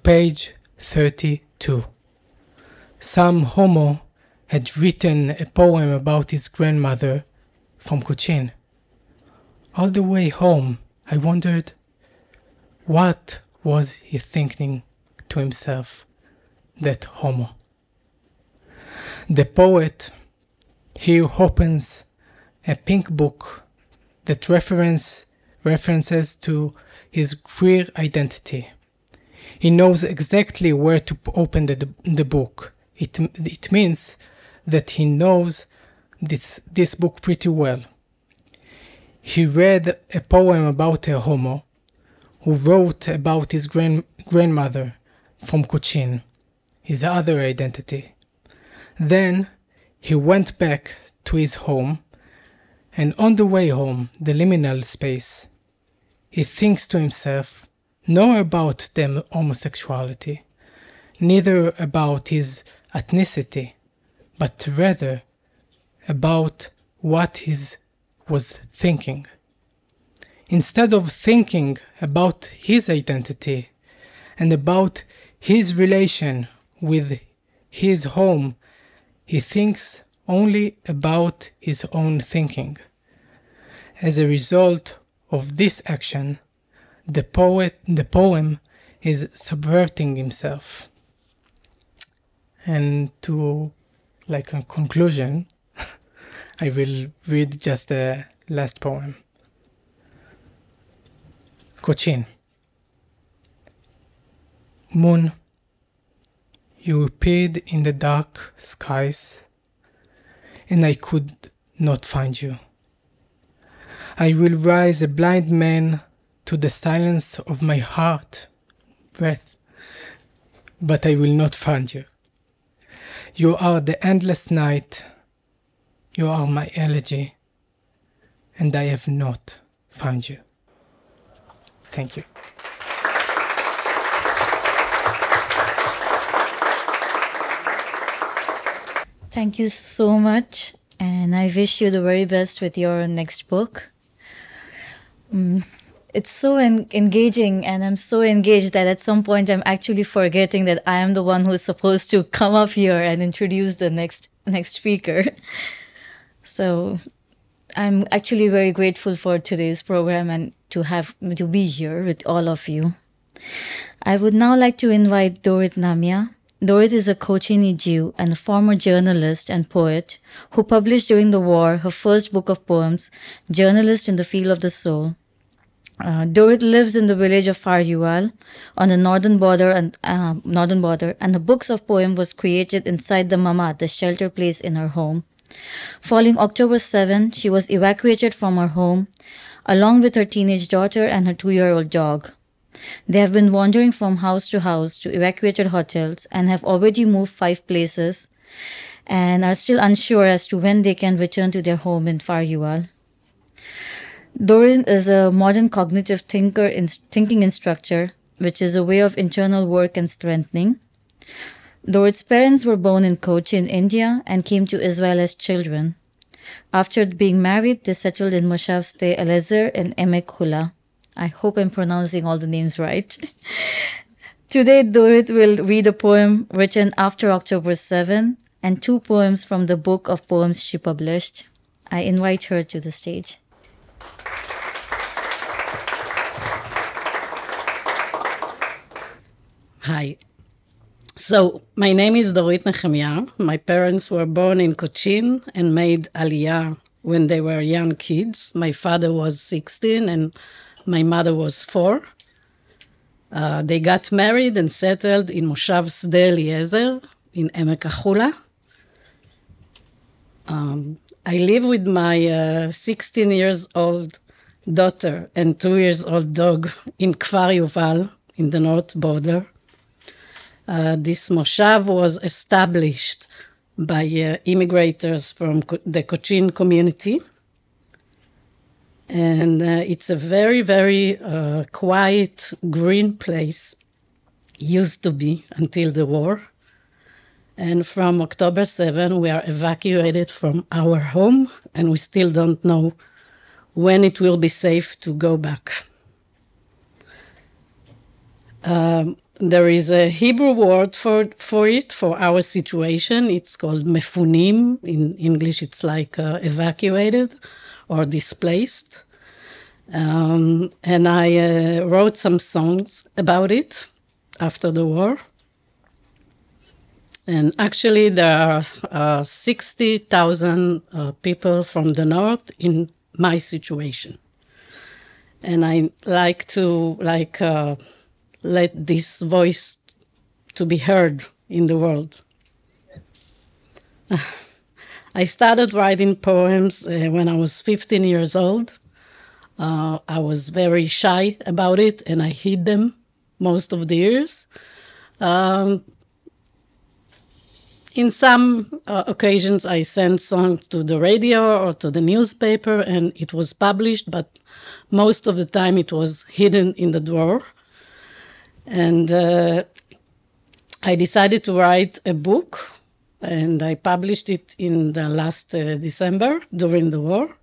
page 32. Some homo had written a poem about his grandmother from Cochin. All the way home, I wondered, what was he thinking to himself, that homo? The poet here opens a pink book that references to his queer identity. He knows exactly where to open the book. It means that he knows this book pretty well. He read a poem about a homo who wrote about his grandmother from Cochin, his other identity. Then he went back to his home, and on the way home, the liminal space, he thinks to himself, not about the homosexuality, neither about his ethnicity, but rather about what he was thinking. Instead of thinking about his identity and about his relation with his home, he thinks only about his own thinking. As a result of this action, the poem is subverting himself. And to, like a conclusion, I will read just the last poem. Cochin. Moon, you appeared in the dark skies, and I could not find you. I will rise a blind man to the silence of my heart, breath, but I will not find you. You are the endless night, you are my elegy, and I have not found you. Thank you. Thank you so much, and I wish you the very best with your next book. It's so engaging, and I'm so engaged that at some point I'm actually forgetting that I am the one who's supposed to come up here and introduce the next speaker. So I'm actually very grateful for today's program and to be here with all of you. I would now like to invite Dorit Namia. Dorit is a Cochini Jew and a former journalist and poet who published during the war her first book of poems, Journalist in the Field of the Soul. Dorit lives in the village of Far Yuval on the northern border, and the books of poem was created inside the mamad, the shelter place in her home. Following October 7, she was evacuated from her home along with her teenage daughter and her 2-year-old dog. They have been wandering from house to evacuated hotels and have already moved 5 places and are still unsure as to when they can return to their home in Far Yuval. Dorit is a modern cognitive thinking instructor, which is a way of internal work and strengthening. Dorit's parents were born in Kochi in India and came to Israel as children. After being married, they settled in Moshav Sde Eliezer and Emek Hula. I hope I'm pronouncing all the names right. Today, Dorit will read a poem written after October 7 and 2 poems from the book of poems she published. I invite her to the stage. Hi. So, my name is Dorit Nehemia. My parents were born in Cochin and made Aliyah when they were young kids. My father was 16 and my mother was 4. They got married and settled in Moshav Sde Eliezer in Emek Hula. I live with my 16 years old daughter and 2 years old dog in Kfar Yuval in the north border. This moshav was established by immigrators from the Cochin community. And it's a very, very quiet, green place, used to be until the war. And from October 7, we are evacuated from our home, and we still don't know when it will be safe to go back. There is a Hebrew word for our situation. It's called mefunim. In English, it's like evacuated. or displaced. And I wrote some songs about it after the war. And actually, there are 60,000 people from the north in my situation. And I like to let this voice to be heard in the world. I started writing poems when I was 15 years old. I was very shy about it, and I hid them most of the years. In some occasions, I sent songs to the radio or to the newspaper, and it was published, but most of the time it was hidden in the drawer. And I decided to write a book, and I published it in the last December during the war.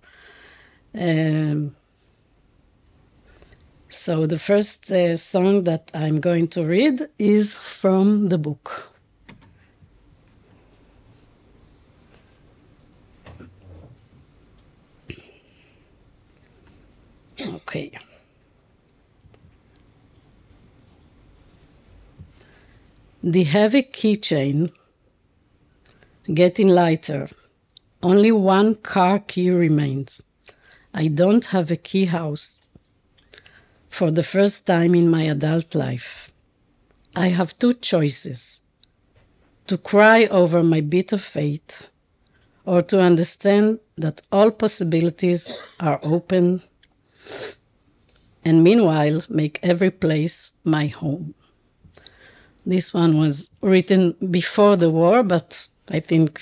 So the first song that I'm going to read is from the book. Okay. The heavy keychain getting lighter. Only one car key remains. I don't have a key house. For the first time in my adult life, I have two choices: to cry over my bitter fate, or to understand that all possibilities are open, and meanwhile make every place my home. This one was written before the war, but I think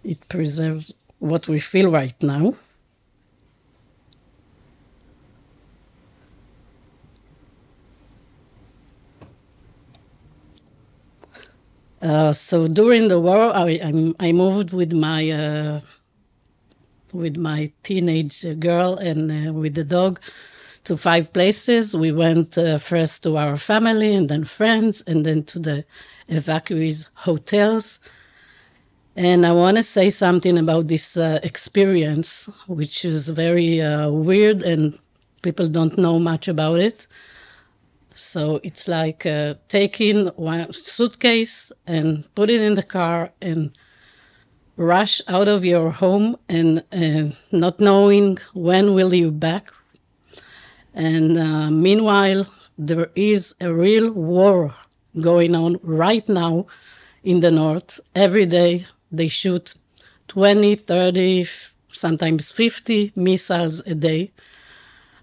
it preserves what we feel right now. So during the war, I moved with my teenage girl and with the dog to 5 places. We went first to our family, and then friends, and then to the evacuees' hotels. And I want to say something about this experience, which is very weird, and people don't know much about it. So it's like taking one suitcase and put it in the car and rush out of your home and not knowing when will you back. And meanwhile, there is a real war going on right now in the north. Every day they shoot 20, 30, sometimes 50 missiles a day.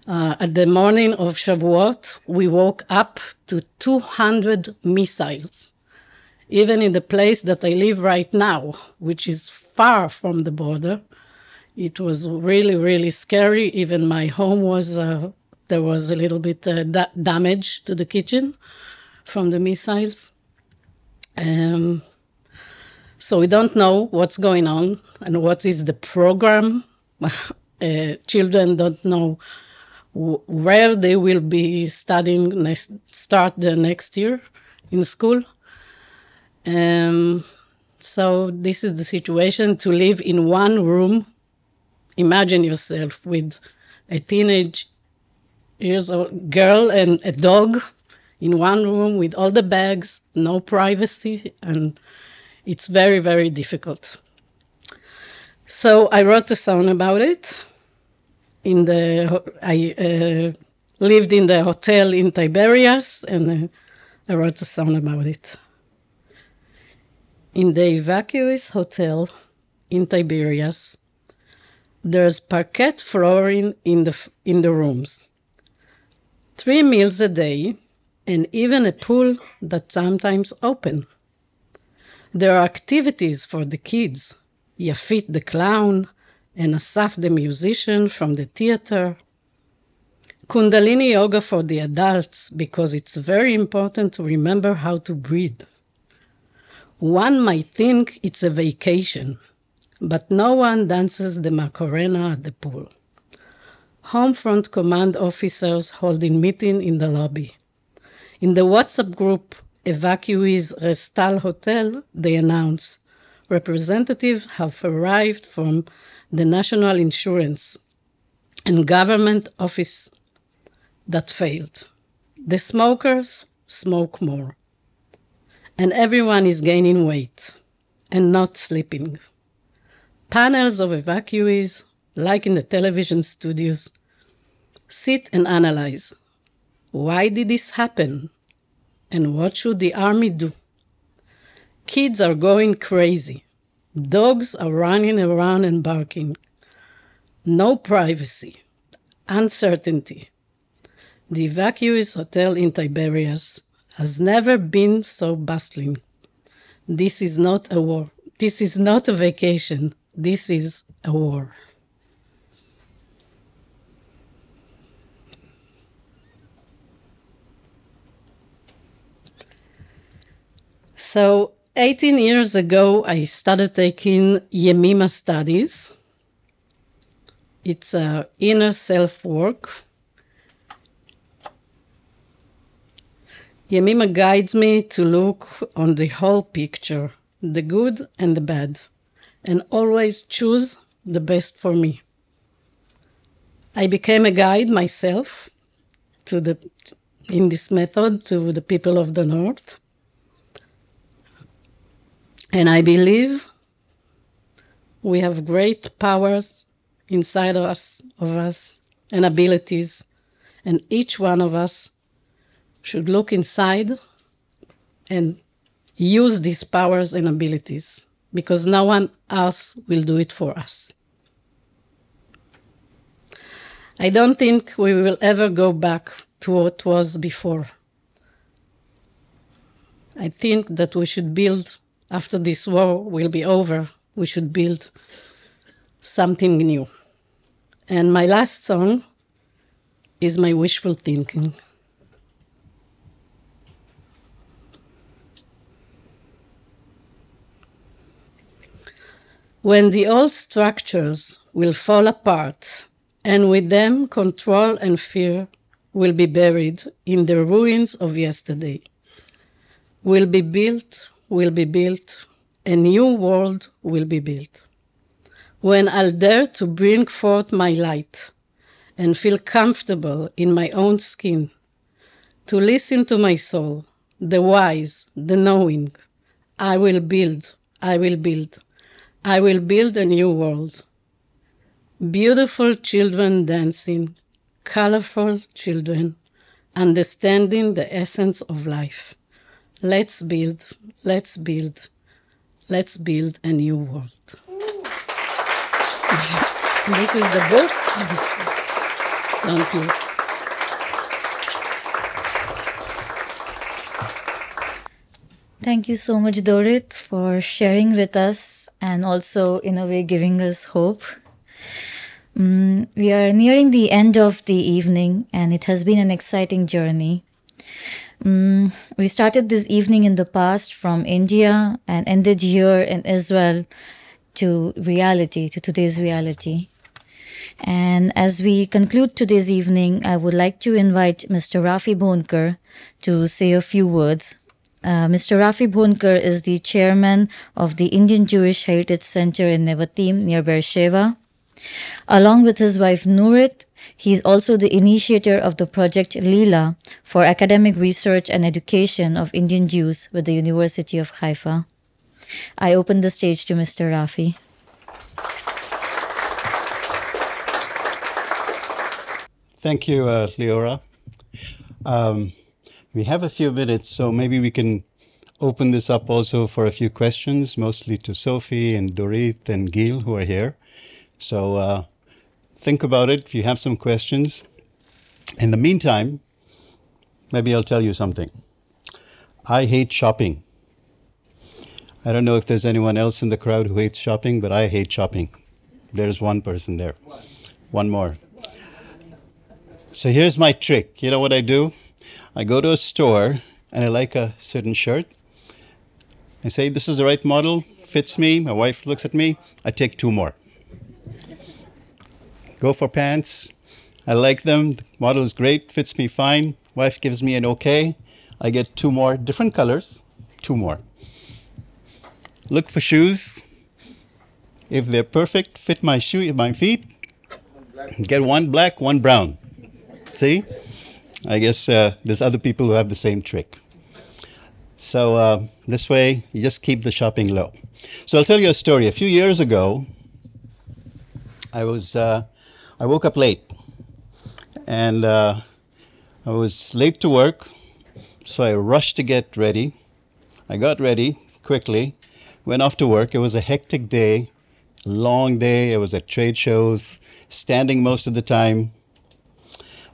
At the morning of Shavuot, we woke up to 200 missiles. Even in the place that I live right now, which is far from the border, it was really, really scary. Even my home was, there was a little bit damage to the kitchen from the missiles. So we don't know what's going on and what is the program. Children don't know where they will be studying, start the next year in school. So this is the situation, to live in one room. Imagine yourself with a teenage years old girl and a dog in one room with all the bags, no privacy, and it's very, very difficult. So I wrote a song about it. I lived in the hotel in Tiberias, and I wrote a song about it. In the evacuees hotel in Tiberias, there's parquet flooring in the rooms, 3 meals a day, and even a pool that's sometimes open. There are activities for the kids: Yafit the clown, and Asaf the musician from the theater. Kundalini yoga for the adults, because it's very important to remember how to breathe. One might think it's a vacation, but no one dances the Macarena at the pool. Homefront command officers holding meeting in the lobby. In the WhatsApp group Evacuees Restal Hotel, they announce, representatives have arrived from the National Insurance and government office that failed. The smokers smoke more, and everyone is gaining weight and not sleeping. Panels of evacuees, like in the television studios, sit and analyze. Why did this happen? And what should the army do? Kids are going crazy. Dogs are running around and barking. No privacy. Uncertainty. The evacuees hotel in Tiberias has never been so bustling. This is not a war. This is not a vacation. This is a war. So 18 years ago, I started taking Yemima studies. It's inner self work. Yemima guides me to look on the whole picture, the good and the bad, and always choose the best for me. I became a guide myself in this method to the people of the North. And I believe we have great powers inside of us and abilities, and each one of us should look inside and use these powers and abilities, because no one else will do it for us. I don't think we will ever go back to what was before. I think that we should build, after this war will be over, we should build something new. And my last song is my wishful thinking. When the old structures will fall apart, and with them control and fear will be buried in the ruins of yesterday, will be built, a new world will be built. When I'll dare to bring forth my light and feel comfortable in my own skin, to listen to my soul, the wise, the knowing, I will build a new world. Beautiful children dancing, colorful children, understanding the essence of life. Let's build a new world. This is the book. Thank you. Thank you so much, Dorit, for sharing with us and also, in a way, giving us hope. We are nearing the end of the evening, and it has been an exciting journey. We started this evening in the past from India and ended here in Israel to today's reality. And as we conclude today's evening, I would like to invite Mr. Rafi Bhonkar to say a few words. Mr. Rafi Bhonkar is the chairman of the Indian Jewish Heritage Center in Nevatim near Beersheba. Along with his wife Nurit, he is also the initiator of the project Lila for academic research and education of Indian Jews with the University of Haifa. I open the stage to Mr. Rafi. Thank you, Leora. We have a few minutes, so maybe we can open this up also for a few questions, mostly to Sophie and Dorit and Gil, who are here. So think about it if you have some questions. In the meantime, maybe I'll tell you something. I hate shopping. I don't know if there's anyone else in the crowd who hates shopping, but I hate shopping. There's one person there. One more. So here's my trick. You know what I do? I go to a store and I like a certain shirt. I say, this is the right model, fits me. My wife looks at me. I take 2 more. Go for pants. I like them. The model is great, fits me fine. Wife gives me an okay. I get 2 more, different colors, 2 more. Look for shoes. If they're perfect, fit my feet, get one black, one brown. See? I guess there's other people who have the same trick. So this way, you just keep the shopping low. So I'll tell you a story. A few years ago, I woke up late, and I was late to work, so I rushed to get ready. I got ready quickly, went off to work. It was a hectic day, long day. I was at trade shows, standing most of the time,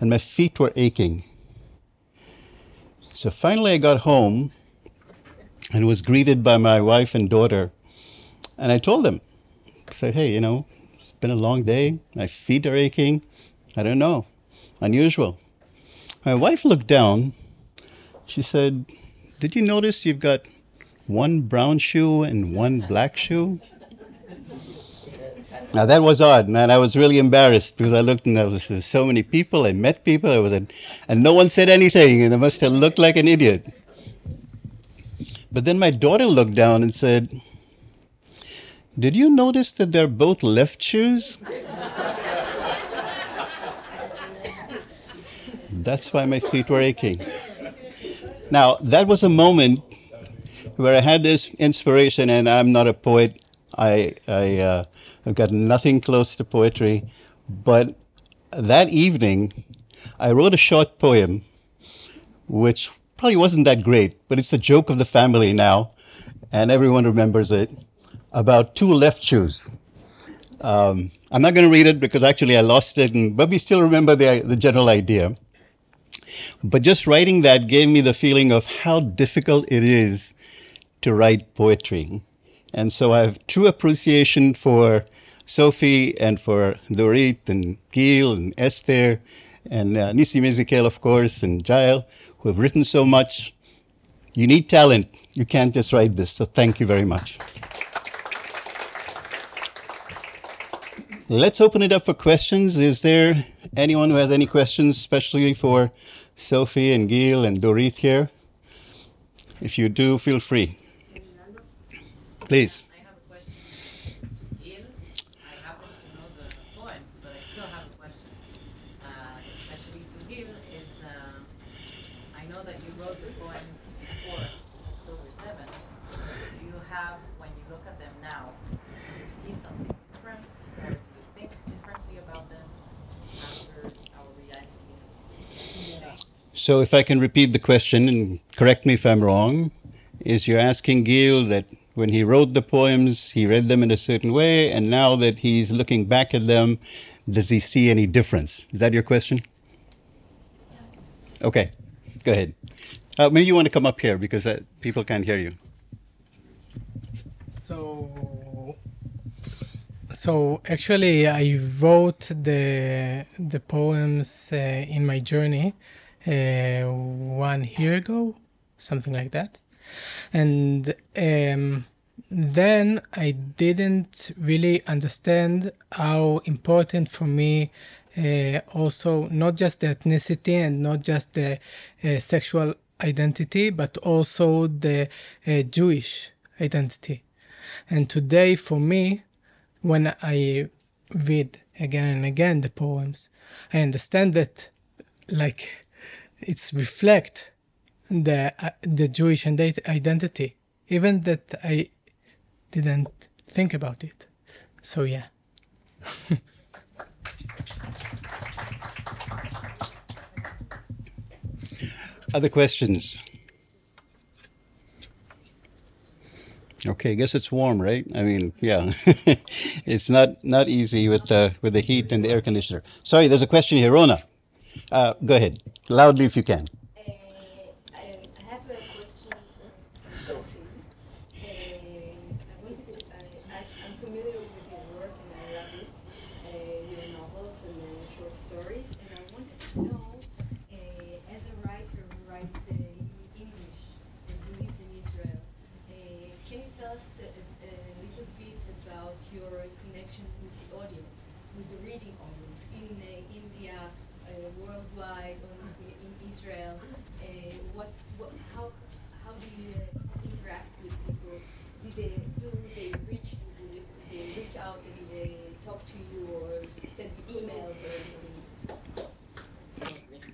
and my feet were aching. So finally I got home and was greeted by my wife and daughter, and I told them, I said, hey, it's been a long day. My feet are aching. I don't know. Unusual. My wife looked down. She said, did you notice you've got one brown shoe and one black shoe? Now that was odd, and I was really embarrassed because I looked and there was so many people. I met people. And no one said anything, and I must have looked like an idiot. But then my daughter looked down and said, did you notice that they're both left shoes? That's why my feet were aching. Now, that was a moment where I had this inspiration, and I'm not a poet. I've got nothing close to poetry. But that evening, I wrote a short poem, which probably wasn't that great, but it's a joke of the family now, and everyone remembers it, about two left shoes. I'm not going to read it because actually I lost it, but we still remember the general idea. But just writing that gave me the feeling of how difficult it is to write poetry. And so I have true appreciation for Sophie and for Dorit and Gil and Esther and Nissim Ezekiel, of course, and Jael, who have written so much. You need talent. You can't just write this. So thank you very much. Let's open it up for questions. Is there anyone who has any questions, especially for Sophie and Gil and Dorit here? If you do, feel free. Please. I have a question. Gil, I happen to know the poems, but I still have a question. Especially to Gil, I know that you wrote the poems before October 7th. Do you have, when you look at them now, do you see something different, or do you think differently about them after our reality has changed? So if I can repeat the question, and correct me if I'm wrong, is you're asking Gil that when he wrote the poems, he read them in a certain way, and now that he's looking back at them, does he see any difference? Is that your question? Okay, go ahead. Maybe you want to come up here because people can't hear you. So actually, I wrote the poems in my journey 1 year ago, something like that. And then I didn't really understand how important for me also not just the ethnicity and not just the sexual identity, but also the Jewish identity. And today for me, when I read again and again the poems, I understand that like it's reflect the Jewish identity, even that I didn't think about it. So yeah. Other questions? Okay, I guess it's warm, right? I mean, yeah, it's not easy with the heat and the air conditioner. Sorry, there's a question here, Rona. Go ahead, loudly if you can.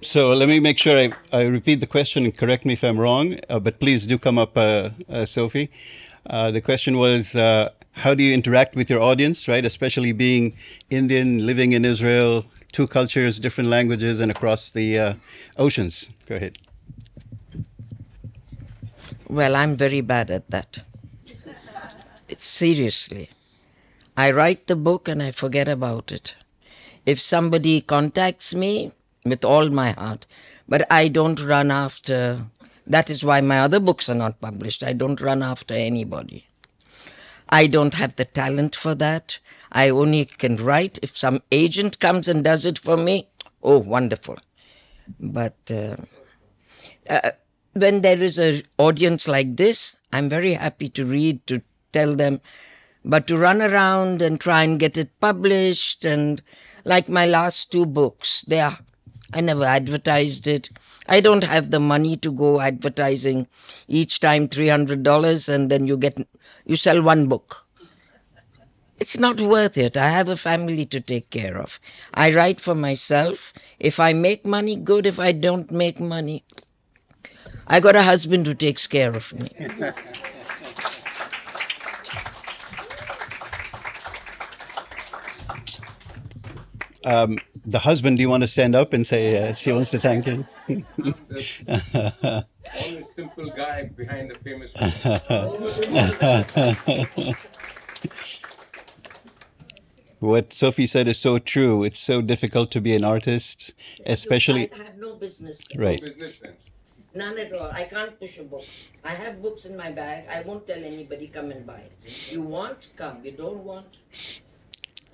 So let me make sure I repeat the question and correct me if I'm wrong, but please do come up, Sophie. The question was, how do you interact with your audience, right? Especially being Indian, living in Israel, two cultures, different languages, and across the oceans. Go ahead. Well, I'm very bad at that. Seriously. I write the book and I forget about it. If somebody contacts me, with all my heart, but I don't run after. That is why my other books are not published. I don't run after anybody. I don't have the talent for that. I only can write. If some agent comes and does it for me, oh, wonderful. But when there is an audience like this, I'm very happy to read, to tell them. But to run around and try and get it published, and like my last two books, I never advertised it. I don't have the money to go advertising each time $300 and then you sell one book. It's not worth it. I have a family to take care of. I write for myself. If I make money, good. If I don't make money, I got a husband who takes care of me. The husband, do you want to stand up and say she wants to thank him? Only simple guy behind the famous What Sophie said is so true. It's so difficult to be an artist, especially. I have no business. Right. None at all. I can't push a book. I have books in my bag. I won't tell anybody, come and buy it. You want, come. You don't want.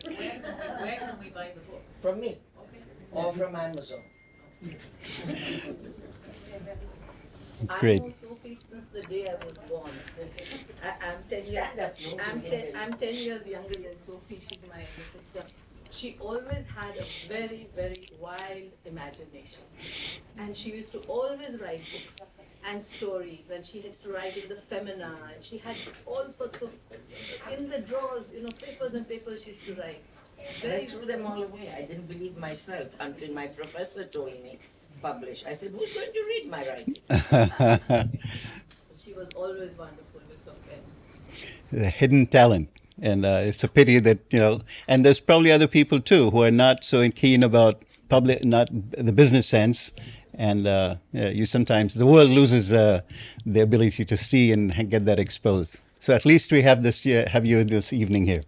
Where can we buy the books? From me. Or from Amazon. Great. I know Sophie since the day I was born. I'm 10 years younger than Sophie. She's my younger sister. She always had a very, very wild imagination. And she used to always write books and stories. And she used to write in the Femina. And she had all sorts of, in the drawers, papers and papers she used to write. I threw them all away. I didn't believe myself until my professor told me, publish. I said, who's going to read my writing? She was always wonderful with her pen. The hidden talent. And it's a pity that, and there's probably other people too who are not so keen about not the business sense. And you sometimes, the world loses the ability to see and get that exposed. So at least we have you this evening here.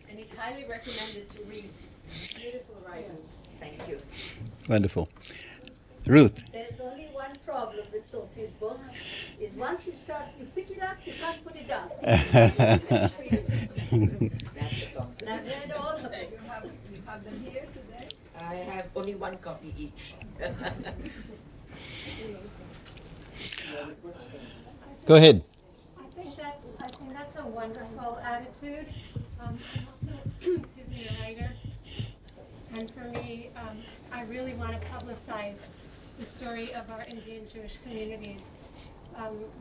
And it's highly recommended to read. Beautiful writing. Thank you. Wonderful. Ruth. There's only one problem with Sophie's books, is once you pick it up, you can't put it down. And I've read all her books. You have them here today? I have only one copy each. Go ahead. I think that's a wonderful attitude. I'm also, excuse me, a writer. And for me, I really want to publicize the story of our Indian Jewish communities.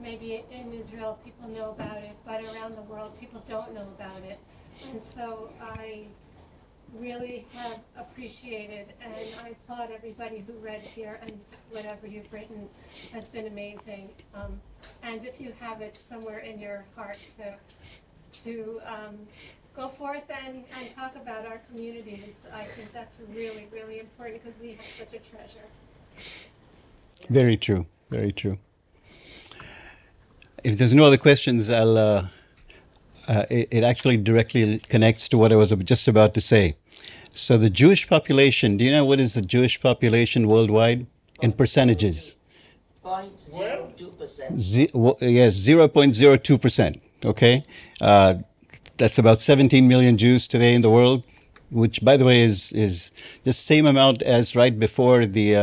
Maybe in Israel people know about it, but around the world people don't know about it. And so I really have appreciated, and I applaud everybody who read here, and whatever you've written has been amazing. And if you have it somewhere in your heart to go forth and talk about our communities, I think that's really, really important because we have such a treasure. Very true. Very true. If there's no other questions, it actually directly connects to what I was just about to say. So the Jewish population, do you know what is the Jewish population worldwide in percentages? 0.02%. Yes, 0.02%. Okay. That's about 17 million Jews today in the world, which, by the way, is the same amount as right before the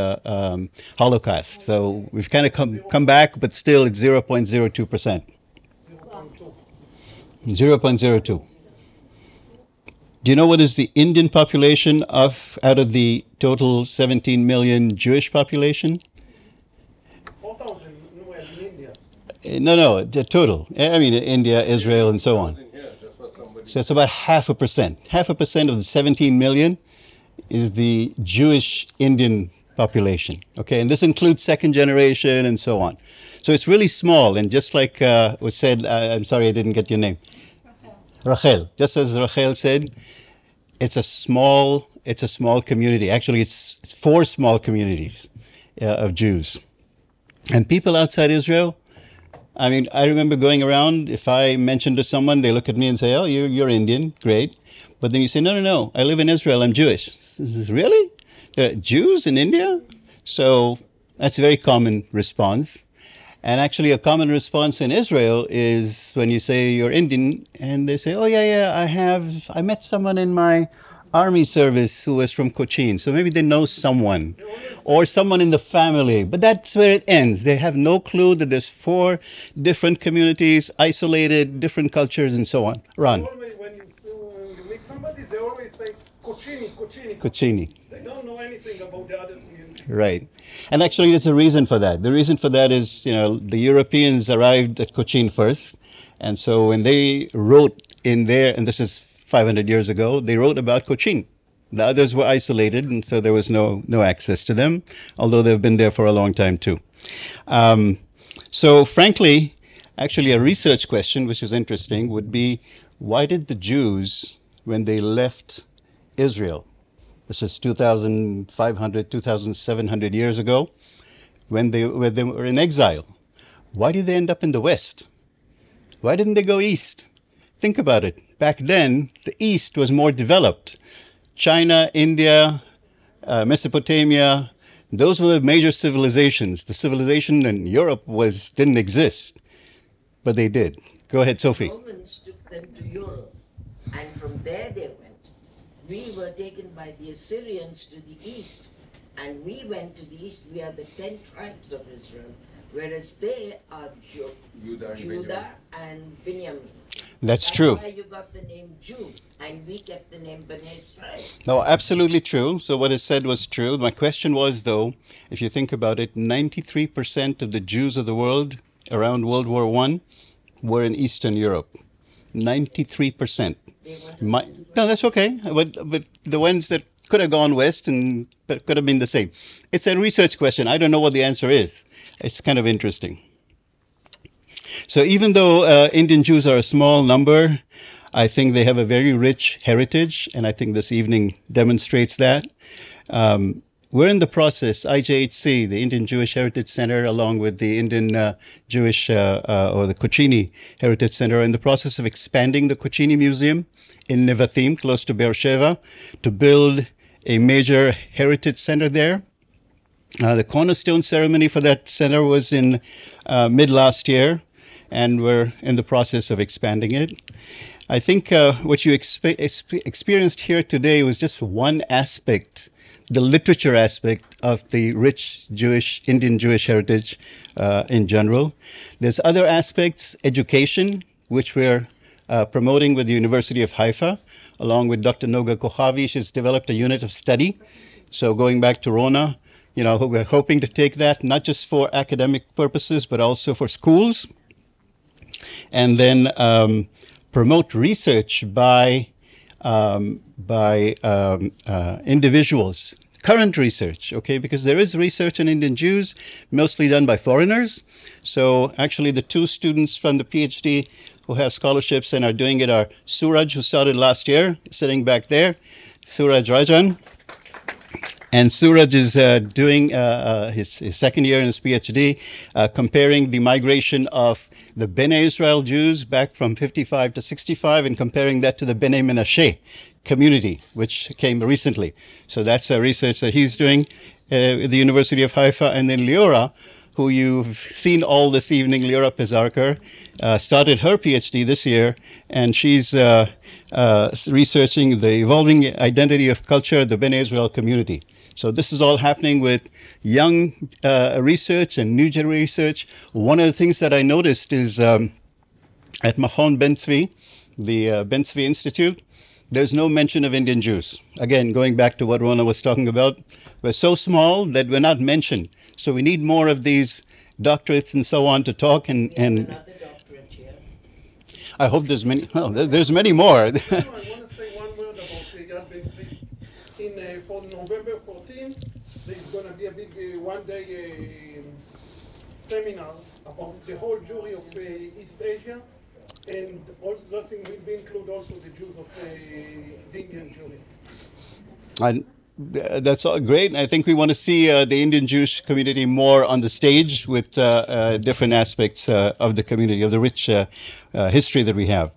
Holocaust. So we've kind of come back, but still it's 0.02%. 0.02. Do you know what is the Indian population out of the total 17 million Jewish population? 4,000 in India. No, the total. I mean, India, Israel, and so on. So it's about 0.5%. 0.5% of the 17 million is the Jewish Indian population. Okay, and this includes second generation and so on. So it's really small, and just like was said, I'm sorry I didn't get your name. Rachel. Just as Rachel said, it's a small community. Actually, it's 4 small communities of Jews. And people outside Israel, I mean, I remember going around, if I mentioned to someone, they look at me and say, oh, you're Indian, great. But then you say, no, I live in Israel, I'm Jewish. Really? There are Jews in India? So that's a very common response. And actually a common response in Israel is when you say you're Indian, and they say, oh, yeah, I met someone in my army service who was from Cochin. So maybe they know someone or someone in the family, but that's where it ends. They have no clue that there's 4 different communities, isolated, different cultures and so on. Ron. When you meet somebody, they always say Cochini. Cochini. They don't know anything about the other community. Right. And actually there's a reason for that. The reason for that is, the Europeans arrived at Cochin first. And so when they wrote in there, and this is 500 years ago, they wrote about Cochin. The others were isolated, and so there was no access to them, although they've been there for a long time too. So frankly, actually a research question, which is interesting, would be, why did the Jews, when they left Israel, this is 2,500, 2,700 years ago, when they were in exile, why did they end up in the West? Why didn't they go east? Think about it. Back then, the East was more developed. China, India, Mesopotamia, those were the major civilizations. The civilization in Europe didn't exist, but they did. Go ahead, Sophie. The Romans took them to Europe, and from there they went. We were taken by the Assyrians to the east, and we went to the east. We are the 10 tribes of Israel, whereas they are Judah and Benjamin. That's true. That's why you got the name Jew, and we kept the name Bnei Israel. No, absolutely true. So what is said was true. My question was, though, if you think about it, 93% of the Jews of the world around World War I were in Eastern Europe. 93%. No, that's okay. But the ones that could have gone west and could have been the same. It's a research question. I don't know what the answer is. It's kind of interesting. So even though Indian Jews are a small number, I think they have a very rich heritage, and I think this evening demonstrates that. We're in the process, IJHC, the Indian Jewish Heritage Center, along with the Indian Jewish or the Cochini Heritage Center, are in the process of expanding the Cochini Museum in Nevatim, close to Beersheba, to build a major heritage center there. The cornerstone ceremony for that center was in mid last year, and we're in the process of expanding it. I think what you experienced here today was just one aspect, the literature aspect of the rich Indian Jewish heritage in general. There's other aspects, education, which we're promoting with the University of Haifa, along with Dr. Noga Kochavi. She's developed a unit of study. So going back to Rona, we're hoping to take that not just for academic purposes, but also for schools. And then promote research by individuals, current research, okay? Because there is research on Indian Jews, mostly done by foreigners. So actually the 2 students from the PhD who have scholarships and are doing it are Suraj, who started last year, sitting back there, Suraj Rajan. And Suraj is doing his second year in his PhD, comparing the migration of the Bnei Israel Jews back from 55 to 65 and comparing that to the Bnei Menashe community, which came recently. So that's a research that he's doing at the University of Haifa. And then Liora, who you've seen all this evening, Liora Pizarker, started her PhD this year, and she's researching the evolving identity of culture, the Bnei Israel community. So this is all happening with young research and new generation research. One of the things that I noticed is at Machon Ben Tzvi, the Ben Tzvi Institute, there's no mention of Indian Jews. Again, going back to what Rona was talking about, we're so small that we're not mentioned. So we need more of these doctorates and so on to talk and I hope there's many. Well, there's many more. I want to say one word about Yad Ben Tzvi. For November 14, there's going to be a big one-day seminar about the whole Jewry of East Asia, and also that thing will include also the Jews of the Indian Jewry. And that's all great. I think we want to see the Indian Jewish community more on the stage with different aspects of the community, of the rich history that we have.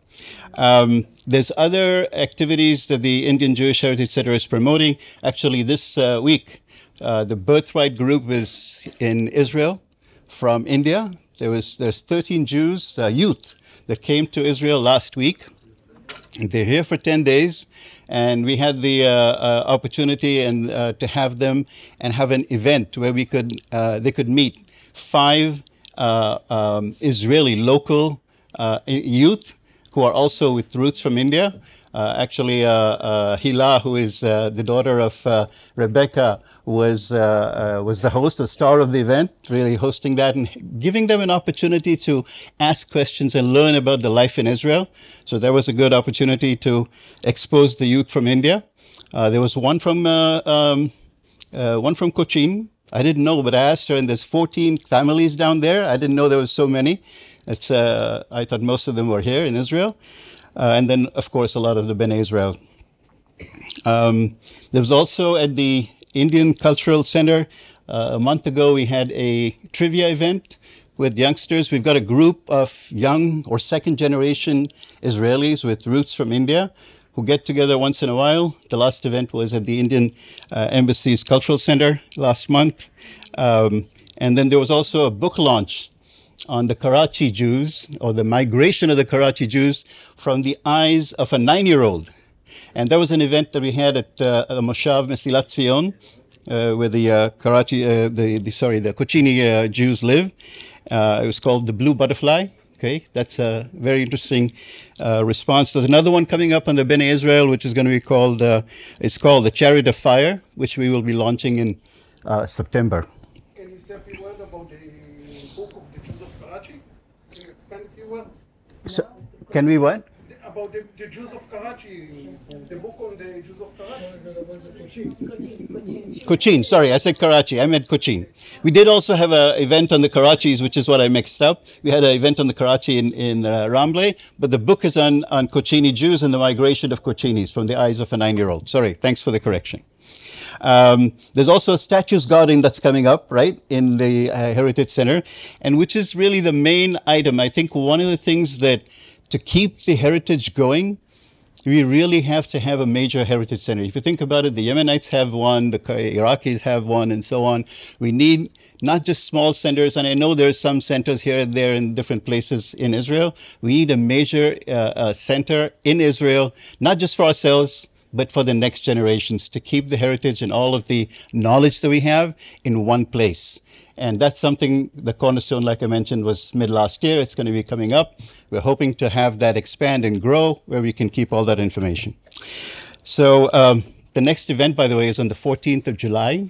There's other activities that the Indian Jewish Heritage Center is promoting. Actually, this week, the Birthright Group is in Israel from India. There's 13 Jews, youth, that came to Israel last week. They're here for 10 days, and we had the opportunity and to have them and have an event where they could meet 5 Israeli local youth who are also with roots from India. Actually, Hila, who is the daughter of Rebecca, was the host, the star of the event, really hosting that and giving them an opportunity to ask questions and learn about the life in Israel. So that was a good opportunity to expose the youth from India. There was one from Cochin. I didn't know, but I asked her, and there's 14 families down there. I didn't know there was so many. I thought most of them were here in Israel. And then, of course, a lot of the Bnei Israel. There was also at the Indian Cultural Center, a month ago, we had a trivia event with youngsters. We've got a group of young or second-generation Israelis with roots from India who get together once in a while. The last event was at the Indian Embassy's Cultural Center last month. And then there was also a book launch on the Karachi Jews, or the migration of the Karachi Jews from the eyes of a 9-year-old. And that was an event that we had at the Moshav Mesilat Zion, where the the Kochini Jews live. It was called The Blue Butterfly. Okay, that's a very interesting response. There's another one coming up on the Bnei Israel, which is going to be called, it's called The Chariot of Fire, which we will be launching in September. Can you say a few words about the book of the Jews of Karachi? Can you expand a few words? So, can we what? About the Jews of Karachi, the book on the Jews of Karachi. Cochin, sorry, I said Karachi, I meant Cochin. We did also have an event on the Karachis, which is what I mixed up. We had an event on the Karachi in Ramble, but the book is on Kochini Jews and the migration of Kochinis from the eyes of a 9-year-old. Sorry, thanks for the correction. There's also a statues garden that's coming up, right, in the Heritage Center, and which is really the main item. I think one of the things that to keep the heritage going, we really have to have a major heritage center. If you think about it, the Yemenites have one, the Iraqis have one, and so on. We need not just small centers, and I know there's some centers here and there in different places in Israel. We need a major center in Israel, not just for ourselves, but for the next generations, to keep the heritage and all of the knowledge that we have in one place. And that's something, the cornerstone, like I mentioned, was mid last year. It's going to be coming up. We're hoping to have that expand and grow where we can keep all that information. So the next event, by the way, is on the 14th of July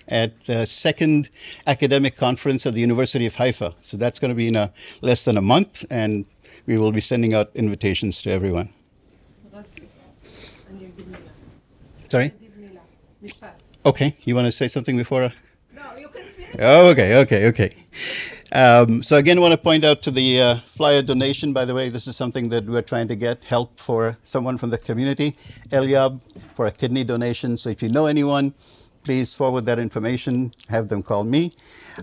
at the second academic conference at the University of Haifa. So that's going to be in less than a month, and we will be sending out invitations to everyone. Sorry? Okay, you want to say something before? No, you can finish. Oh, okay. So again, I want to point out to the flyer donation, by the way, this is something that we're trying to get help for someone from the community, Eliab, for a kidney donation. So if you know anyone, please forward that information, have them call me.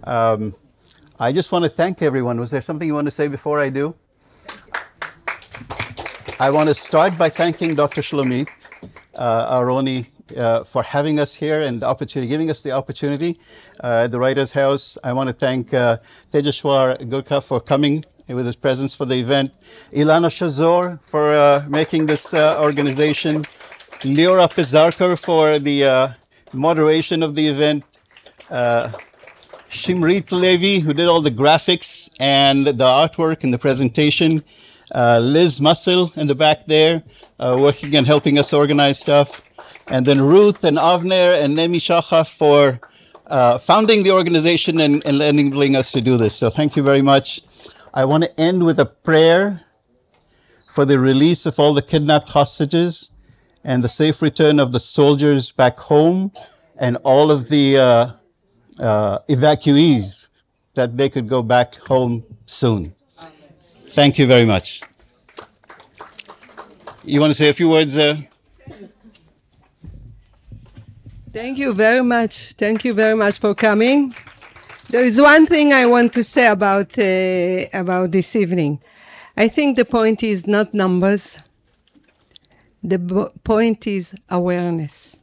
I just want to thank everyone. Was there something you want to say before I do? I want to start by thanking Dr. Shlomit Aroni for having us here and the opportunity, giving us the opportunity at the Writers' House. I want to thank Tejashwar Gurkha for coming with his presence for the event, Ilana Shazor for making this organization, Liora Pizarkar for the moderation of the event, Shimrit Levi, who did all the graphics and the artwork and the presentation, Liz Muscle in the back there, working and helping us organize stuff, and then Ruth and Avner and Nemi Shachaf for founding the organization and enabling us to do this. So thank you very much. I want to end with a prayer for the release of all the kidnapped hostages and the safe return of the soldiers back home and all of the evacuees that they could go back home soon. Thank you very much. You want to say a few words? Thank you very much. Thank you very much for coming. There is one thing I want to say about this evening. I think the point is not numbers. The point is awareness,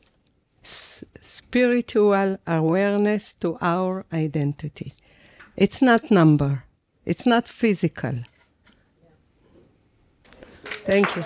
spiritual awareness to our identity. It's not number. It's not physical. Thank you.